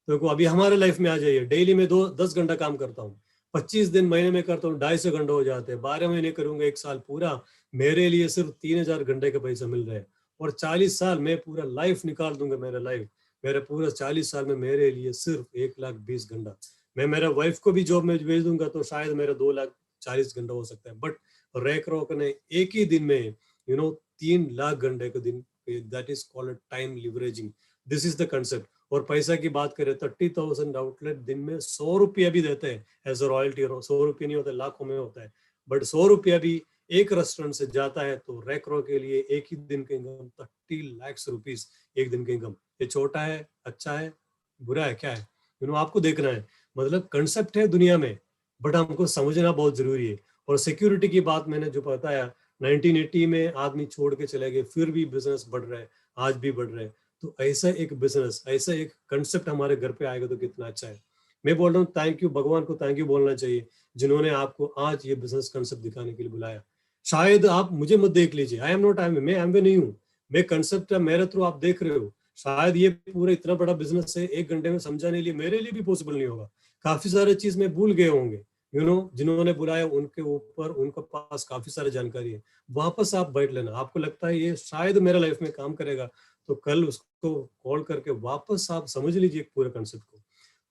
तो अभी हमारे लाइफ में आ जाइए, डेली में 10 घंटा काम करता हूँ, 25 दिन महीने में करता हूँ, 250 घंटे हो जाते हैं, 12 महीने करूंगा, 1 साल पूरा, मेरे लिए सिर्फ 3,000 घंटे का पैसा मिल रहा है। और 40 साल मैं पूरा लाइफ निकाल दूंगा, मेरा लाइफ, मेरा पूरा 40 साल में मेरे लिए सिर्फ 1,20,000 घंटा। मैं मेरा वाइफ को भी जॉब में भेज दूंगा तो शायद मेरा 2,40,000 घंटा हो सकता है। बट रैक्रोक ने एक ही दिन में 3 लाख घंटे का दिन, that is called time leveraging. This is the concept. और पैसा की बात करें 30,000 आउटलेट दिन में 100 रुपया भी देते हैं एज अ रॉयल्टी। 100 रुपये नहीं होता, लाखों में होता है, बट 100 रुपया भी एक रेस्टोरेंट से जाता है तो रैक्रो के लिए एक ही दिन का इनकम 30 लाख रुपीस, एक दिन का इनकम। ये छोटा है, अच्छा है, बुरा है, क्या है, आपको देखना है। मतलब कंसेप्ट है दुनिया में, बट हमको समझना बहुत जरूरी है। और सिक्योरिटी की बात मैंने जो बताया, 1980 में आदमी छोड़ के चले गए, फिर भी बिजनेस बढ़ रहा है, आज भी बढ़ रहा है। तो ऐसा एक बिजनेस, ऐसा एक कंसेप्ट हमारे घर पे आएगा तो कितना अच्छा है। मैं बोल रहा हूँ थैंक यू, भगवान को थैंक यू बोलना चाहिए जिन्होंने आपको आज ये बिजनेस कंसेप्ट दिखाने के लिए बुलाया। शायद आप मुझे मत देख लीजिए, आई एम नॉट एमवे, मैं एमवे नहीं हूँ, मैं कंसेप्ट है मेरे थ्रू आप देख रहे हो। शायद ये पूरा इतना बड़ा बिजनेस है, 1 घंटे में समझाने लिए मेरे लिए भी पॉसिबल नहीं होगा, काफी सारे चीज में भूल गए होंगे। जिन्होंने बुलाया उनके ऊपर उनके पास काफी सारी जानकारी है। वापस आप बैठ लेना, आपको लगता है ये शायद मेरा लाइफ में काम करेगा, तो कल उसको कॉल करके वापस आप समझ लीजिए पूरे कंसेप्ट को।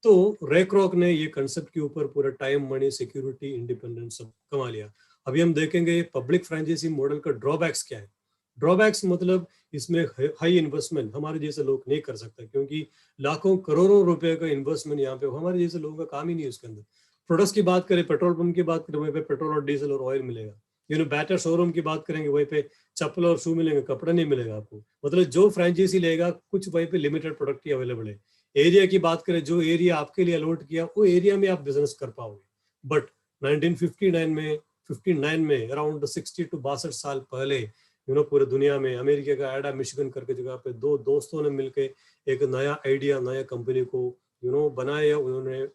तो रैक्रॉक ने ये कंसेप्ट के ऊपर पूरा टाइम, मनी, सिक्योरिटी, इंडिपेंडेंस सब कमा लिया। अभी हम देखेंगे पब्लिक फ्रेंचाइजी मॉडल का ड्रॉबैक्स क्या है। ड्रॉबैक्स मतलब इसमें हाई इन्वेस्टमेंट हमारे जैसे लोग नहीं कर सकते, क्योंकि लाखों करोड़ों रुपए का इन्वेस्टमेंट यहाँ पे हमारे जैसे लोगों का काम ही नहीं है उसके अंदर। प्रोडक्ट्स की बात करें, पेट्रोल पंप की बात करें, वहीं पे पेट्रोल और डीजल और ऑयल मिलेगा। बैटर शोरूम की बात करेंगे, वहीं पे चप्पल और शू मिलेंगे, कपड़ा नहीं मिलेगा आपको। मतलब जो फ्रेंचाइजी लेगा कुछ वहीं पे लिमिटेड प्रोडक्ट ही अवेलेबल है। एरिया की बात करें, जो एरिया आपके लिए अलॉट किया वो एरिया में आप बिजनेस कर पाओगे। बट 1959 में अराउंड 60 to 62 साल पहले पूरे दुनिया में अमेरिका का एडा मिशिगन करके जगह पे दो दोस्तों ने मिलके एक नया आइडिया, नया कंपनी को बनाया। उन्होंने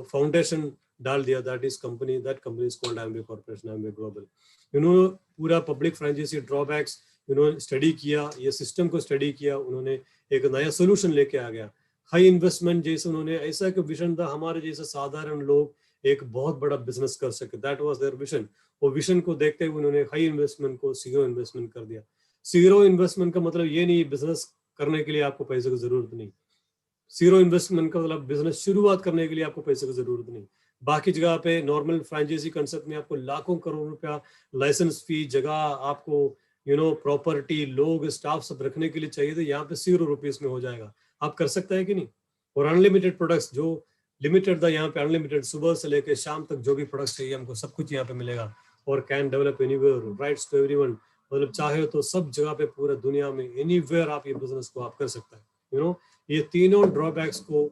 फाउंडेशन डाल दिया, that company is called Amway corporation, Amway global. इन्होंने पूरा पब्लिक फ्रेंचाइजी ड्रॉबैक्स स्टडी किया, ये सिस्टम को स्टडी किया, उन्होंने एक नया सोल्यूशन लेके आ गया। हाई इन्वेस्टमेंट जैसे उन्होंने ऐसा एक विजन था, हमारे जैसे साधारण लोग एक बहुत बड़ा बिजनेस कर सके, दैट वाज देयर विजन। वो विजन को देखते हुए उन्होंने हाई इन्वेस्टमेंट को जीरो इन्वेस्टमेंट कर दिया। जीरो इन्वेस्टमेंट का मतलब ये नहीं बिजनेस करने के लिए आपको पैसे की जरूरत नहीं। जीरो इन्वेस्टमेंट का मतलब बिजनेस शुरुआत करने के लिए आपको पैसे की जरूरत नहीं। बाकी जगह पे नॉर्मल फ्रेंचाइजी कंसेप्ट में आपको लाखों करोड़ रुपया लाइसेंस फी, जगह आपको प्रॉपर्टी, लोग, स्टाफ सब रखने के लिए चाहिए, तो यहाँ पे ₹0 में हो जाएगा। आप कर सकते हैं कि नहीं। और अनलिमिटेड प्रोडक्ट्स, जो लिमिटेड था यहाँ पे अनलिमिटेड, सुबह से लेकर शाम तक जो भी प्रोडक्ट्स चाहिए हमको सब कुछ यहाँ पे मिलेगा। और can develop anywhere, rights to everyone, मतलब चाहे तो सब जगह पे पूरे दुनिया में एनीवेयर आप ये बिजनेस को आप कर सकते हैं। ये तीनों ड्रॉबैक्स को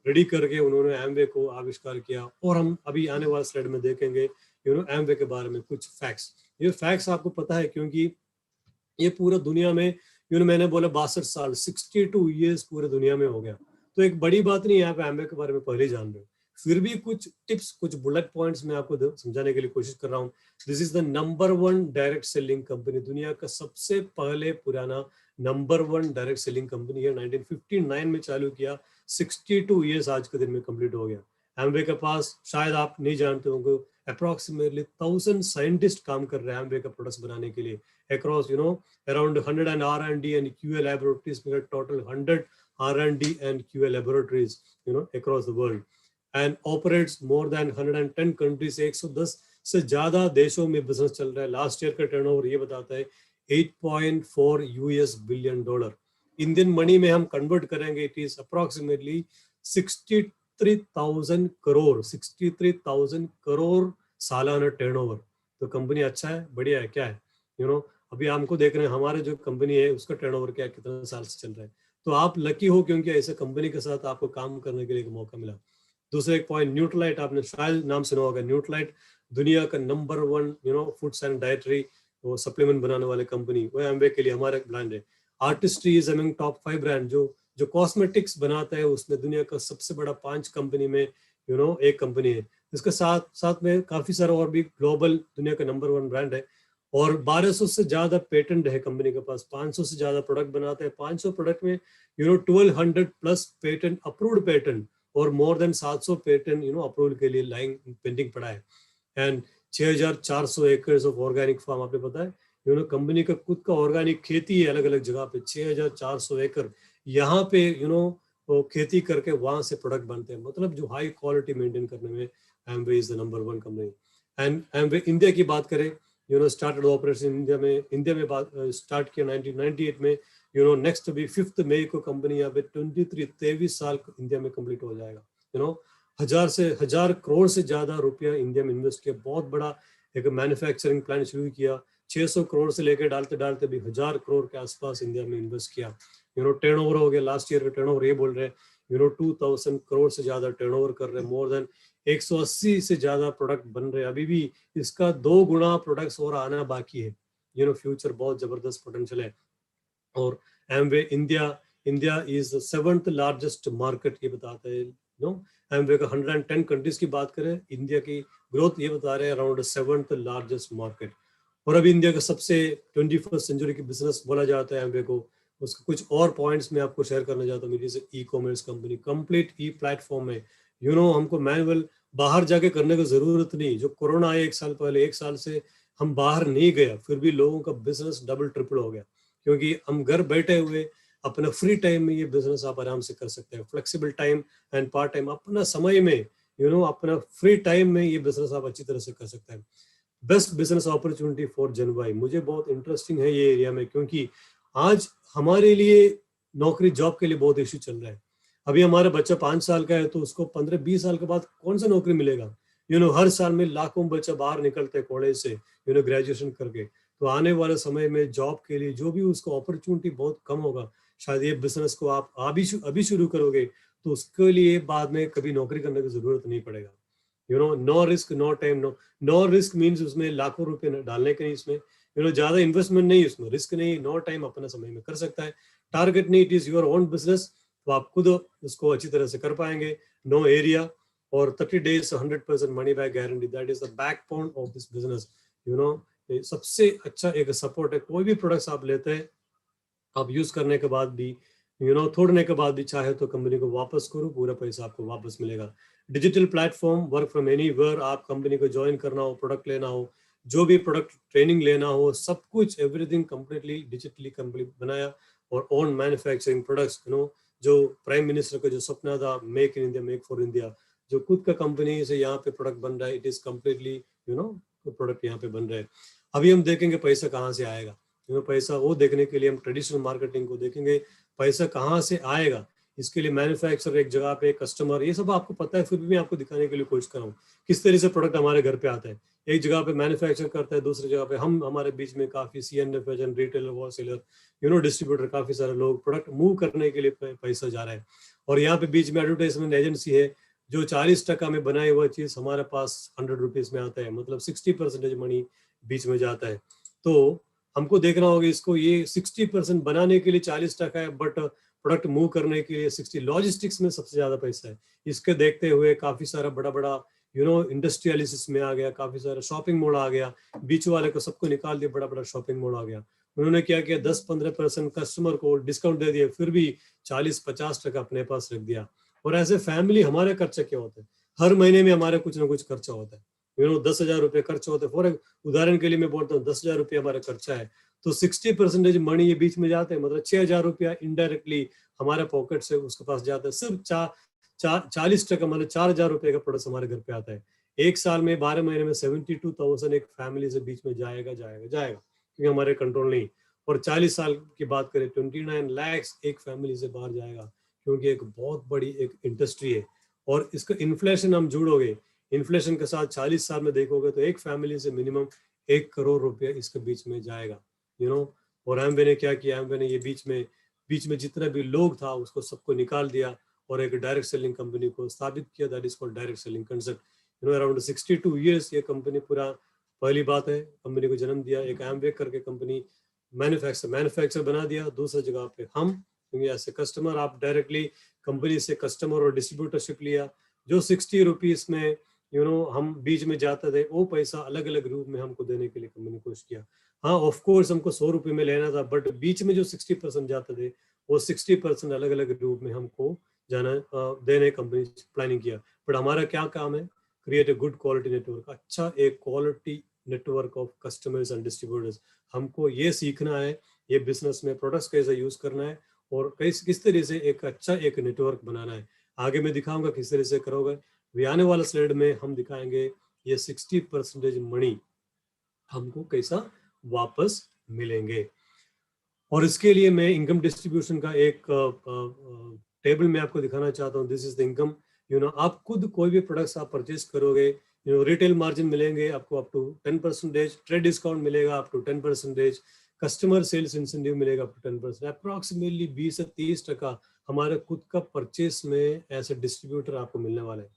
रेडी करके उन्होंने एमवे को आविष्कार किया। और हम अभी आने वाले स्लाइड में देखेंगे एमवे के बारे में कुछ फैक्ट्स। ये फैक्ट्स आपको पता है क्योंकि ये पूरा दुनिया में मैंने बोला 62 साल, 62 ईयर्स पूरे दुनिया में हो गया। तो एक बड़ी बात नहीं है, आप एमवे के बारे में पहले जान रहे हो। फिर भी कुछ टिप्स, कुछ बुलेट पॉइंट्स मैं आपको समझाने के लिए कोशिश कर रहा हूँ। This is the number 1 direct selling company, दुनिया का सबसे पहले पुराना नंबर 1 डायरेक्ट सेलिंग कंपनी है। 1959 में चालू किया, 62 ईयर्स आज के दिन में कंप्लीट हो गया। एमवे के पास, शायद आप नहीं जानते होंगे, अप्रोक्सीमेटली 1000 साइंटिस्ट काम कर रहे हैं एमवे का प्रोडक्ट्स बनाने के लिए across around 100 and R&D and QA laboratories, total 100 R&D and QA laboratories across the world, and operates more than 110 countries। 110 से ज्यादा देशों में बिजनेस चल रहा है। लास्ट ईयर का टर्नओवर ये बताता है $8.4 बिलियन। इंडियन मनी में हम कन्वर्ट करेंगे, it is approximately 63,000 crore, 63,000 crore सालाना टर्नओवर। तो कंपनी अच्छा है, बढ़िया है, क्या है अभी हमको देख रहे हैं हमारे जो कंपनी है उसका टर्नओवर क्या, कितने साल से चल रहा है। तो आप लकी हो क्योंकि ऐसे कंपनी के साथ आपको काम करने के लिए एक मौका मिला। दूसरा एक पॉइंट, न्यूट्रालाइट, आपने शायद नाम सुना होगा। न्यूट्रालाइट दुनिया का नंबर 1 फूड्स एंड डाइटरी वो सप्लीमेंट बनाने वाले कंपनी, वो एमवे के लिए हमारा ब्रांड है। Artistry is among top 5 brand, जो कॉस्मेटिक्स बनाता है उसमें दुनिया का सबसे बड़ा 5 कंपनी में एक कंपनी है। इसके साथ साथ में काफी सारा और भी ग्लोबल दुनिया का नंबर 1 ब्रांड है। और 1200 से ज्यादा पेटेंट है कंपनी के पास, 500 से ज्यादा प्रोडक्ट बनाते हैं। 500 प्रोडक्ट में 1200 प्लस पेटेंट, अप्रूव्ड पेटेंट, और मोर देन 700 पेटेंट अप्रूवल के लिए लाइन पेंडिंग पड़ा है। And 6400 acres of organic farm, आपने पता है कंपनी का खुद का ऑर्गेनिक खेती है अलग अलग जगह पे, 6400 एकड़ यहाँ पे खेती करके वहां से प्रोडक्ट बनते हैं। मतलब जो हाई क्वालिटी मेंटेन करने में Amway is the number 1 company. And Amway India की बात करें स्टार्टेड ऑपरेशन इंडिया में बात स्टार्ट किया 1998 में। नेक्स्ट अभी 5 मई को कंपनी यहाँ पे 23 साल इंडिया में कंप्लीट हो जाएगा। 1000 करोड़ से ज्यादा रुपया इंडिया में इन्वेस्ट किया, बहुत बड़ा एक मैन्युफैक्चरिंग प्लांट शुरू किया। 600 करोड़ से लेकर डालते डालते भी 1000 करोड़ के आसपास इंडिया में इन्वेस्ट किया। टर्नओवर हो गया, लास्ट ईयर का टर्नओवर ये बोल रहे हैं 2000 करोड़ से ज्यादा टर्नओवर कर रहे हैं। मोर देन 180 से ज्यादा प्रोडक्ट बन रहे हैं, अभी भी इसका 2 गुना प्रोडक्ट्स और आना बाकी है। फ्यूचर बहुत जबरदस्त पोटेंशियल है। और Amway India is the 7th largest market, ये बताता है। एमवे का 110 कंट्रीज की बात करें, इंडिया की ग्रोथ ये बता रहे हैं अराउंड 7th लार्जेस्ट मार्केट। और अभी इंडिया का सबसे 21st सेंचुरी की बिजनेस बोला जाता है एमवे को। उसके कुछ और पॉइंट्स मैं आपको शेयर करना चाहता हूँ। जैसे ई कॉमर्स कंपनी, कंप्लीट ई प्लेटफॉर्म है। हमको मैनुअल बाहर जाके करने की जरूरत नहीं। जो कोरोना आया 1 साल पहले, 1 साल से हम बाहर नहीं गया, फिर भी लोगों का बिजनेस डबल ट्रिपल हो गया, क्योंकि हम घर बैठे हुए अपना फ्री टाइम में ये बिजनेस आप आराम से कर सकते हैं। Flexible time and part time, अपना समय में अपना फ्री टाइम में ये बिजनेस आप अच्छी तरह से कर सकते हैं। बेस्ट बिजनेस अपॉर्चुनिटी फॉर जन वाई, मुझे बहुत इंटरेस्टिंग है ये एरिया में, क्योंकि आज हमारे लिए नौकरी जॉब के लिए बहुत इश्यू चल रहा है। अभी हमारा बच्चा 5 साल का है तो उसको 15-20 साल के बाद कौन सा नौकरी मिलेगा। हर साल में लाखों बच्चा बाहर निकलते हैं कॉलेज से ग्रेजुएशन करके। तो आने वाले समय में जॉब के लिए जो भी उसको अपॉर्चुनिटी बहुत कम होगा। शायद ये बिजनेस को आप अभी शुरू करोगे तो उसके लिए बाद में कभी नौकरी करने की जरूरत नहीं पड़ेगा। No risk no time, no risk means उसमें लाखों रुपए डालने के नहीं, इसमें ज्यादा इन्वेस्टमेंट नहीं, उसमें रिस्क नहीं, नो टाइम, अपना समय में कर सकता है। टारगेट नहीं, it is your own business, तो आप खुद उसको अच्छी तरह से कर पाएंगे। नो एरिया और 30 days 100% money back guarantee, that is the backbone of this business. सबसे अच्छा एक सपोर्ट है। कोई भी प्रोडक्ट्स आप लेते हैं, आप यूज करने के बाद भी तोड़ने के बाद भी चाहे तो कंपनी को वापस करो, पूरा पैसा आपको वापस मिलेगा। Digital platform, work from anywhere, आप कंपनी को ज्वाइन करना हो, प्रोडक्ट लेना हो, जो भी प्रोडक्ट ट्रेनिंग लेना हो, सब कुछ एवरीथिंग कंप्लीटली डिजिटली कंपनी बनाया। और ओन मैन्युफैक्चरिंग प्रोडक्ट्स, जो प्राइम मिनिस्टर का जो सपना था, make in India make for India, जो खुद का कंपनी से यहाँ पे प्रोडक्ट बन रहा है, इट इज कम्प्लीटली प्रोडक्ट यहाँ पे बन रहे हैं। अभी हम देखेंगे पैसा कहाँ से आएगा। पैसा वो देखने के लिए हम ट्रेडिशनल मार्केटिंग को देखेंगे, पैसा कहाँ से आएगा। इसके लिए मैन्युफैक्चरर एक जगह पे, कस्टमर, ये सब आपको पता है, फिर भी मैं आपको दिखाने के लिए कोशिश कर रहा हूँ किस तरह से प्रोडक्ट हमारे घर पे आता है। एक जगह पे मैन्युफैक्चर करता है, दूसरी जगह पे हमारे बीच में काफी CNF agent, retailer, wholesaler, distributor, काफी सारे लोग, प्रोडक्ट मूव करने के लिए पैसा जा रहा है। और यहाँ पे बीच में एडवर्टाइजमेंट एजेंसी है, जो 40% में बनाई हुआ चीज हमारे पास 100 रुपीज में आता है, मतलब 60% मनी बीच में जाता है। तो हमको देखना होगा इसको, ये 60% बनाने के लिए 40% है, बट प्रोडक्ट मूव करने के लिए 60। लॉजिस्टिक्स में सबसे ज्यादा पैसा है। इसके देखते हुए काफी सारा बड़ा बड़ा इंडस्ट्रियलिस्ट में आ गया, काफी सारा शॉपिंग मॉल आ गया, बीच वाले को सबको निकाल दिया, बड़ा बड़ा शॉपिंग मॉल आ गया। उन्होंने क्या किया, 10-15% कस्टमर को डिस्काउंट दे दिया, फिर भी 40-50% अपने पास रख दिया। और ऐसे फैमिली हमारे खर्चा क्या होता है, हर महीने में हमारे कुछ ना कुछ खर्चा होता है। 10,000 रुपये खर्चा होता है, फॉर उदाहरण के लिए मैं बोलता हूँ 10,000 रुपये हमारा खर्चा है, तो 60% मनी ये बीच में जाते हैं, मतलब 6,000 रुपया इनडायरेक्टली हमारे पॉकेट से उसके पास जाता है। सिर्फ 40%, मतलब 4,000 रुपये का प्रोडक्ट हमारे घर पे आता है। एक साल में 12 महीने में 72,000 एक फैमिली से बीच में जाएगा, क्योंकि हमारे कंट्रोल नहीं। और 40 साल की बात करें, 29 लाख एक फैमिली से बाहर जाएगा, क्योंकि एक बहुत बड़ी एक इंडस्ट्री है। और इसका इन्फ्लेशन हम जोड़ोगे, इन्फ्लेशन के साथ 40 साल में देखोगे तो एक फैमिली से मिनिमम 1 करोड़ रुपया इसके बीच में जाएगा। और एमवे ने क्या किया, एमवे ने ये बीच में जितना भी लोग था उसको सबको निकाल दिया और एक डायरेक्ट सेलिंग कंपनी को स्थापित किया, that is called direct selling concept. Around 62 years ये कंपनी पूरा, पहली बात है कंपनी को जन्म दिया, एक एमवे करके कंपनी मैन्युफैक्चर बना दिया। दूसरी जगह पे हम, क्योंकि ऐसे कस्टमर, आप डायरेक्टली कंपनी से कस्टमर और डिस्ट्रीब्यूटरशिप लिया, जो 60 रुपीज में हम बीच में जाते थे, वो पैसा अलग अलग रूप में हमको देने के लिए कंपनी कोशिश किया। हाँ, ऑफ कोर्स हमको 100 रुपये में लेना था, बट बीच में जो 60% जाते थे, वो 60% अलग अलग रूप में हमको जाना देने कंपनी प्लानिंग किया। बट हमारा क्या काम है, create a good quality network, अच्छा एक quality network of customers and distributors. हमको ये सीखना है, ये बिजनेस में प्रोडक्ट्स कैसे यूज करना है और किस तरह से एक अच्छा एक नेटवर्क बनाना है। आगे मैं दिखाऊंगा किस तरह से करोगे। आने वाला स्लाइड में हम दिखाएंगे ये 60% मनी हमको कैसा वापस मिलेंगे। और इसके लिए मैं इनकम डिस्ट्रीब्यूशन का एक टेबल में आपको दिखाना चाहता हूँ। This is the income. आप खुद कोई भी प्रोडक्ट्स आप परचेज करोगे, रिटेल मार्जिन मिलेंगे आपको अप टू 10%, ट्रेड डिस्काउंट मिलेगा up to 10%, customer sales incentive मिलेगा अप टू 10%, अप्रोक्सीमेटली 20 से 30% हमारे खुद का परचेस में ऐसे डिस्ट्रीब्यूटर आपको मिलने वाला है,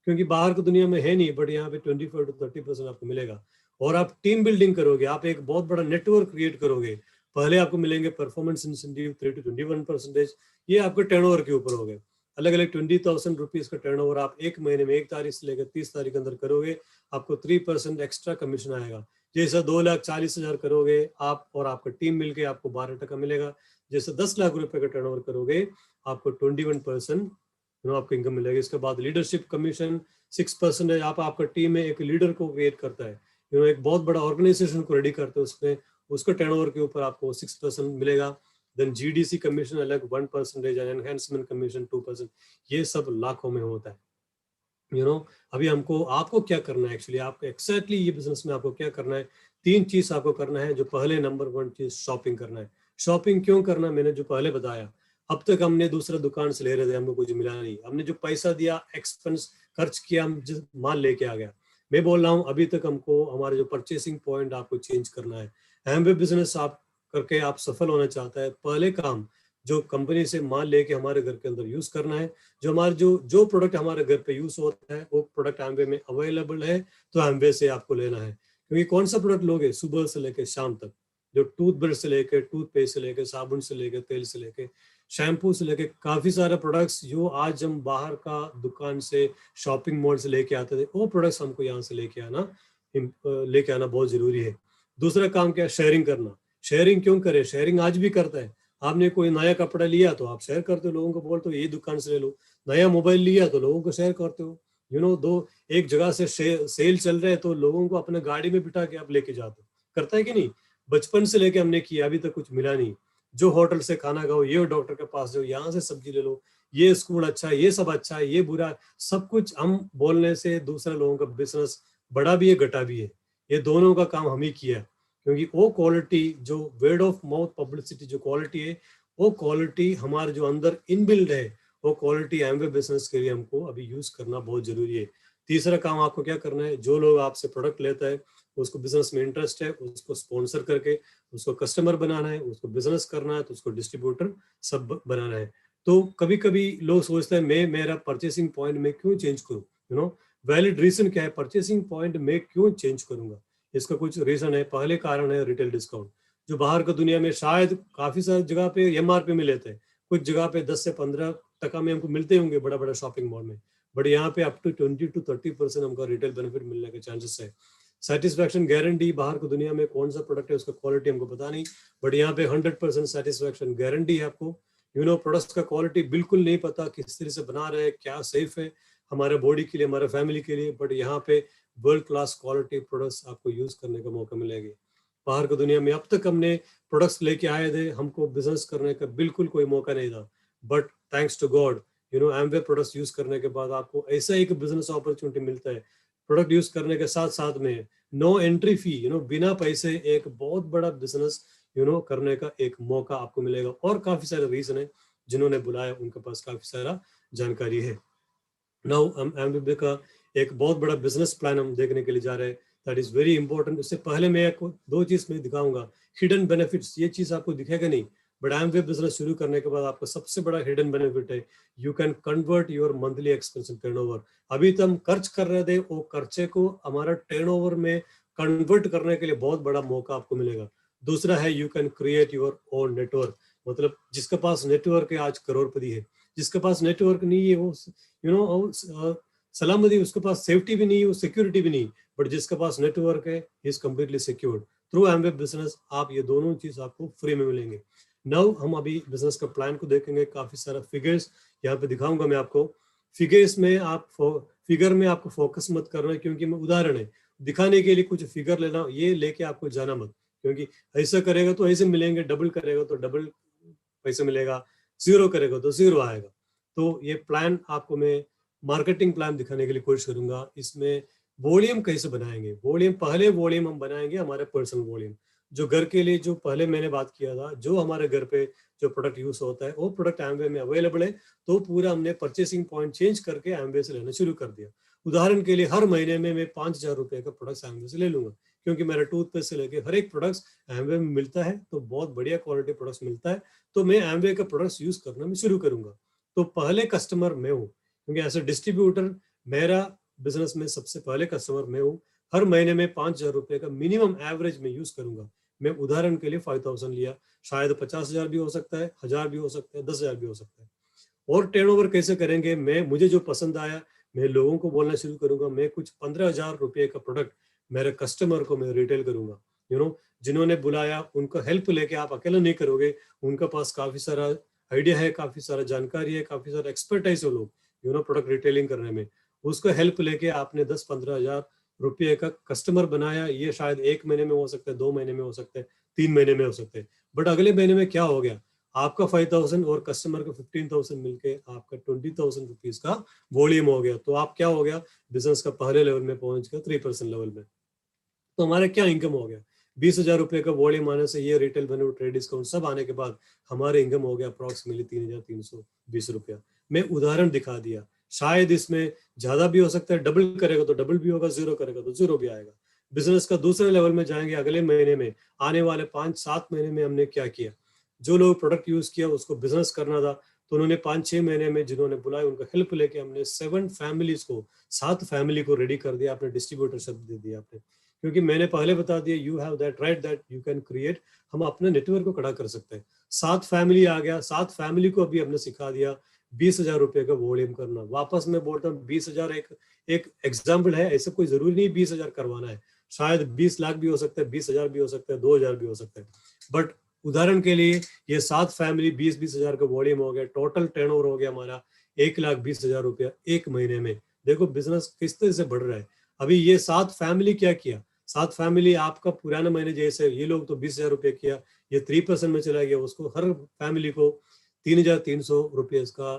क्योंकि बाहर की दुनिया में है नहीं, बट यहाँ पे 25 to 30% आपको मिलेगा। और आप टीम बिल्डिंग करोगे, आप एक बहुत बड़ा नेटवर्क क्रिएट करोगे। पहले आपको मिलेंगे परफॉर्मेंस इंसेंटिव 3 to 21%, ये आपके टर्नओवर के ऊपर हो गए। अलग अलग 20,000 रुपीज का टर्नओवर आप एक महीने में 1 तारीख से लेकर 30 तारीख के अंदर करोगे, आपको 3% एक्स्ट्रा कमीशन आएगा। जैसे 2,40,000 करोगे आप और आपका टीम मिलके आपको 12% मिलेगा। जैसे 10 लाख रुपए का टर्नओवर करोगे आपको 21% आपको इनकम मिलेगा। इसके बाद लीडरशिप कमीशन 6% है। आपका टीम में एक लीडर को क्रिएट करता है, एक बहुत बड़ा ऑर्गेनाइजेशन को रेडी करते हैं, उसमें उसका टर्नओवर के ऊपर आपको 6% मिलेगा। देन जीडीसी कमीशन अलग 1%, एनहेंसमेंट कमीशन 2%। ये सब लाखों में होता है। अभी हमको आपको क्या करना है एक्चुअली, आपको एक्जैक्टली ये बिजनेस में आपको क्या करना है, 3 चीज आपको करना है। जो पहले नंबर 1 चीज शॉपिंग करना है। शॉपिंग क्यों करना, मैंने जो पहले बताया, अब तक हमने दूसरा दुकान से ले रहे थे, हमको कुछ मिला नहीं, हमने जो पैसा दिया एक्सपेंस खर्च किया, हम जिस माल लेके आ गया। मैं बोल रहा हूँ अभी तक हमको हमारे जो परचेसिंग पॉइंट आपको चेंज करना है। एमवे बिजनेस आप करके आप सफल होना चाहता है, पहले काम जो कंपनी से माल लेके हमारे घर के अंदर यूज करना है। जो हमारे जो प्रोडक्ट हमारे घर पे यूज होता है वो प्रोडक्ट एमवे में अवेलेबल है, तो एमवे से आपको लेना है। क्योंकि कौन सा प्रोडक्ट लोगे सुबह से लेकर शाम तक, जो टूथब्रश से लेकर टूथपेस्ट से लेकर साबुन से लेकर तेल से लेकर शैम्पू से लेकर काफी सारे प्रोडक्ट्स जो आज हम बाहर का दुकान से शॉपिंग मॉल से लेके आते थे, वो प्रोडक्ट्स हमको यहाँ से लेके आना बहुत जरूरी है। दूसरा काम क्या है, शेयरिंग करना। शेयरिंग क्यों करें, शेयरिंग आज भी करता है। आपने कोई नया कपड़ा लिया तो आप शेयर करते हो, लोगों को बोलते हो ये दुकान से ले लो। नया मोबाइल लिया तो लोगों को शेयर करते हो। दो एक जगह से सेल चल रहे हैं तो लोगों को अपने गाड़ी में बिठा के आप लेके जाते हो, करता है कि नहीं। बचपन से लेके हमने किया, अभी तक कुछ मिला नहीं। जो होटल से खाना खाओ, ये डॉक्टर के पास जाओ, यहाँ से सब्जी ले लो, ये स्कूल अच्छा है, ये सब अच्छा है, ये बुरा है, सब कुछ हम बोलने से दूसरे लोगों का बिजनेस बढ़ा भी है घटा भी है। ये दोनों का काम हम ही किया है। क्योंकि वो क्वालिटी जो वर्ड ऑफ माउथ पब्लिसिटी जो क्वालिटी है, वो क्वालिटी हमारे जो अंदर इनबिल्ड है, वो क्वालिटी एमवे बिजनेस के लिए हमको अभी यूज करना बहुत जरूरी है। तीसरा काम आपको क्या करना है, जो लोग आपसे प्रोडक्ट लेता है, उसको बिजनेस में इंटरेस्ट है, उसको स्पॉन्सर करके उसको कस्टमर बनाना है, उसको बिजनेस करना है, तो उसको डिस्ट्रीब्यूटर सब बनाना है। तो कभी कभी लोग सोचते हैं मैं मेरा परचेसिंग पॉइंट में क्यों चेंज करूं, वैलिड रीजन क्या है, परचेसिंग पॉइंट में क्यों चेंज करूंगा। इसका कुछ रीजन है। पहले कारण है रिटेल डिस्काउंट। जो बाहर की दुनिया में शायद काफी सारी जगह पे एमआरपी में लेते हैं, कुछ जगह पे 10 से 15% में हमको मिलते होंगे बड़ा बड़ा शॉपिंग मॉल में, बट यहाँ पे अप टू 20 to 30% हमको रिटेल बेनिफिट मिलने के चांसेस है। सेटिस्फैक्शन गारंटी, बाहर की दुनिया में कौन सा प्रोडक्ट है उसका क्वालिटी हमको पता नहीं, बट यहाँ पे 100% सेटिस्फैक्शन गारंटी है आपको। प्रोडक्ट्स का क्वालिटी बिल्कुल नहीं पता किस तरह से बना रहे हैं, क्या सेफ है हमारे बॉडी के लिए, हमारे फैमिली के लिए, बट यहाँ पे वर्ल्ड क्लास क्वालिटी प्रोडक्ट्स आपको यूज करने का मौका मिलेगा। बाहर की दुनिया में अब तक हमने प्रोडक्ट्स लेके आए थे, हमको बिजनेस करने का बिल्कुल कोई मौका नहीं था, but thanks to God Amway products use करने के बाद आपको ऐसा एक बिजनेस अपॉर्चुनिटी मिलता है। प्रोडक्ट यूज करने के साथ साथ में नो एंट्री फी, बिना पैसे एक बहुत बड़ा बिजनेस करने का एक मौका आपको मिलेगा। और काफी सारे रीजन है, जिन्होंने बुलाया उनके पास काफी सारा जानकारी है। नाउ हम एमबीबी का एक बहुत बड़ा बिजनेस प्लान हम देखने के लिए जा रहे हैं, दैट इज वेरी इंपॉर्टेंट। उससे पहले मैं आपको 2 चीज में दिखाऊंगा। हिडन बेनिफिट्स, ये चीज आपको दिखेगा नहीं, बट एमवे बिजनेस शुरू करने के बाद आपको सबसे बड़ा हिडन बेनिफिट है, you can convert your monthly expense turnover. अभी तो हम खर्च कर रहे थे, वो खर्चे को हमारा टर्नओवर में कन्वर्ट करने के लिए बहुत बड़ा मौका आपको मिलेगा। दूसरा है you can create your own network. मतलब जिसके पास नेटवर्क है आज करोड़पति है, जिसके पास नेटवर्क नहीं है वो सलामती, उसके पास सेफ्टी भी नहीं, वो सिक्योरिटी भी नहीं, बट जिसके पास नेटवर्क है is completely secured through Amway business. आप ये दोनों चीज आपको फ्री में मिलेंगे। नाउ हम अभी बिजनेस का प्लान को देखेंगे, काफी सारा फिगर्स यहाँ पे दिखाऊंगा मैं आपको। फिगर्स में फिगर में आपको फोकस मत करना है, क्योंकि मैं उदाहरण है दिखाने के लिए कुछ फिगर लेना, ये लेके आपको जाना मत, क्योंकि ऐसा करेगा तो ऐसे मिलेंगे, डबल करेगा तो डबल पैसे मिलेगा, जीरो करेगा तो जीरो आएगा। तो ये प्लान आपको मैं मार्केटिंग प्लान दिखाने के लिए कोशिश करूंगा। इसमें वॉल्यूम कैसे बनाएंगे? पहले वॉल्यूम हम बनाएंगे हमारे पर्सनल वॉल्यूम, जो घर के लिए, जो पहले मैंने बात किया था, जो हमारे घर पे जो प्रोडक्ट यूज होता है वो प्रोडक्ट एमवे में अवेलेबल है, तो पूरा हमने परचेसिंग पॉइंट चेंज करके एमवे से लेना शुरू कर दिया। उदाहरण के लिए हर महीने में मैं 5,000 रुपए का प्रोडक्ट एमवे से ले लूंगा, क्योंकि मेरा टूथपेस्ट से लेके हर एक प्रोडक्ट एमवे में मिलता है, तो बहुत बढ़िया क्वालिटी प्रोडक्ट्स मिलता है, तो मैं एमवे का प्रोडक्ट्स यूज करना मैं शुरू करूंगा। तो पहले कस्टमर मैं हूँ, क्योंकि एज ए डिस्ट्रीब्यूटर मेरा बिजनेस में सबसे पहले कस्टमर मैं हूँ। हर महीने में 5,000 रुपए का मिनिमम एवरेज में यूज करूंगा। मैं उदाहरण के लिए 5,000 लिया, शायद 50,000 भी हो सकता है, 1,000 भी हो सकता है, 10,000 भी हो सकता है। और टर्नओवर कैसे करेंगे? मुझे जो पसंद आया मैं लोगों को बोलना शुरू करूंगा, मैं कुछ 15,000 रुपए का प्रोडक्ट मेरे कस्टमर को मैं रिटेल करूंगा। जिन्होंने बुलाया उनको हेल्प लेके, आप अकेला नहीं करोगे, उनका पास काफी सारा आइडिया है, काफी सारा जानकारी है, काफी सारा एक्सपर्टाइज है लोग प्रोडक्ट रिटेलिंग करने में। उसको हेल्प लेके आपने 10-15,000 रुपये का कस्टमर बनाया। ये शायद 1 महीने में हो सकता है, 2 महीने में हो सकता है, 3 महीने में हो सकता है, बट अगले महीने में क्या हो गया? आपका 5,000 और कस्टमर का 15,000 मिलके आपका 20,000 रुपीज का वॉल्यूम हो गया। तो आप क्या हो गया? बिजनेस का पहले लेवल में पहुंच गया, 3% लेवल में। तो हमारे क्या इनकम हो गया? 20,000 रुपए का वॉल्यूम आने से, ये रिटेल बेनिफिट, ट्रेड डिस्काउंट सब आने के बाद हमारे इनकम हो गया अप्रोक्सीमेटली 3,320 रुपया। मैं उदाहरण दिखा दिया, शायद इसमें ज्यादा भी हो सकता है, डबल करेगा तो डबल भी होगा, जीरो करेगा तो जीरो भी आएगा। बिजनेस का दूसरे लेवल में जाएंगे अगले महीने में, आने वाले 5-7 महीने में हमने क्या किया? जो लोग प्रोडक्ट यूज किया उसको बिजनेस करना था, तो उन्होंने 5-6 महीने में जिन्होंने बुलाया उनका हेल्प लेके हमने 7 फैमिली को रेडी कर दिया, आपने डिस्ट्रीब्यूटर शब्द दे दिया आपने, क्योंकि मैंने पहले बता दिया, you have that right that you can create, हम अपने नेटवर्क को खड़ा कर सकते हैं। 7 फैमिली आ गया, 7 फैमिली को अभी हमने सिखा दिया 20,000 रुपए का वॉल्यूम करना। वापस मैं बोलता हूँ 20,000 एक एग्जाम्पल है, ऐसा कोई जरूरी नहीं 20,000 करवाना है, शायद 20 लाख भी हो सकता है, 20,000 भी हो सकता है, 2,000 भी हो सकता है, बट उदाहरण के लिए ये 7 फैमिली 20,000 का वॉल्यूम हो गया, टोटल टर्नओवर हो गया हमारा 1,20,000 रुपया एक महीने में। देखो बिजनेस किस तरह से बढ़ रहा है। अभी ये 7 फैमिली क्या किया? 7 फैमिली आपका पुराने महीने जैसे ये लोग तो 20,000 रुपये किया, ये 3% में चला गया, उसको हर फैमिली को 3,300 रुपये का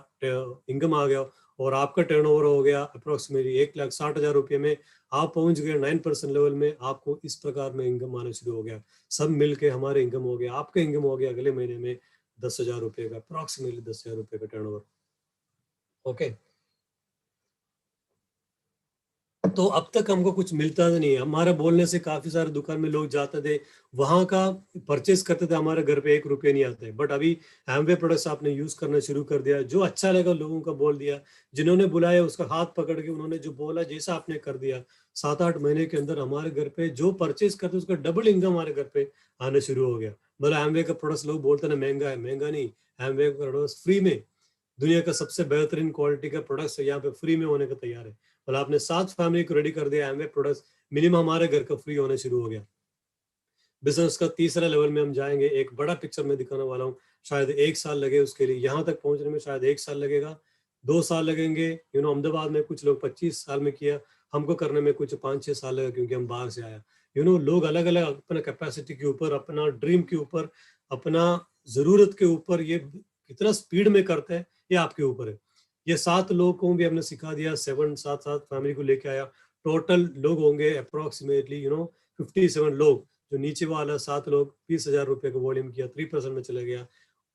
इनकम आ गया, और आपका टर्नओवर हो गया अप्रोक्सीमेटली 1,60,000 रुपये में। आप पहुंच गए 9% लेवल में, आपको इस प्रकार में इनकम आना शुरू हो गया। सब मिलके हमारे इनकम हो गया, आपका इनकम हो गया अगले महीने में 10,000 रुपये का, अप्रोक्सीमेटली 10,000 रुपये का टर्नओवर। ओके, तो अब तक हमको कुछ मिलता तो नहीं है, हमारे बोलने से काफी सारे दुकान में लोग जाते थे, वहां का परचेस करते थे, हमारे घर पे 1 रुपये नहीं आते। बट अभी एमवे प्रोडक्ट्स आपने यूज करना शुरू कर दिया, जो अच्छा लगा लोगों का बोल दिया, जिन्होंने बुलाया उसका हाथ पकड़ के उन्होंने जो बोला जैसा आपने कर दिया, 7-8 महीने के अंदर हमारे घर पे जो परचेस करते उसका डबल इनकम हमारे घर पे आने शुरू हो गया। मतलब एमवे का प्रोडक्ट्स लोग बोलते ना महंगा है, महंगा नहीं, एमवे का प्रोडक्ट्स फ्री में, दुनिया का सबसे बेहतरीन क्वालिटी का प्रोडक्ट्स यहाँ पे फ्री में होने का तैयार है। मतलब आपने 7 फैमिली को रेडी कर दिया, एमवे प्रोडक्ट्स मिनिमम हमारे घर का फ्री होने शुरू हो गया। बिजनेस का तीसरा लेवल में हम जाएंगे, एक बड़ा पिक्चर में दिखाने वाला हूँ। शायद 1 साल लगे उसके लिए, यहाँ तक पहुंचने में शायद 1 साल लगेगा, 2 साल लगेंगे। अहमदाबाद में कुछ लोग 25 साल में किया, हमको करने में कुछ 5-6 साल लगा, क्योंकि हम बाहर से आया। लोग अलग अलग अपना कैपेसिटी के ऊपर, अपना ड्रीम के ऊपर, अपना जरूरत के ऊपर ये कितना स्पीड में करते हैं, ये आपके ऊपर है। ये 7 लोगों को भी हमने सिखा दिया, 7 फैमिली को लेके आया। टोटल लोग होंगे अप्रोक्सीमेटली 57 लोग। जो नीचे वाला 7 लोग 20,000 रुपये का वॉल्यूम किया, 3% में चले गया।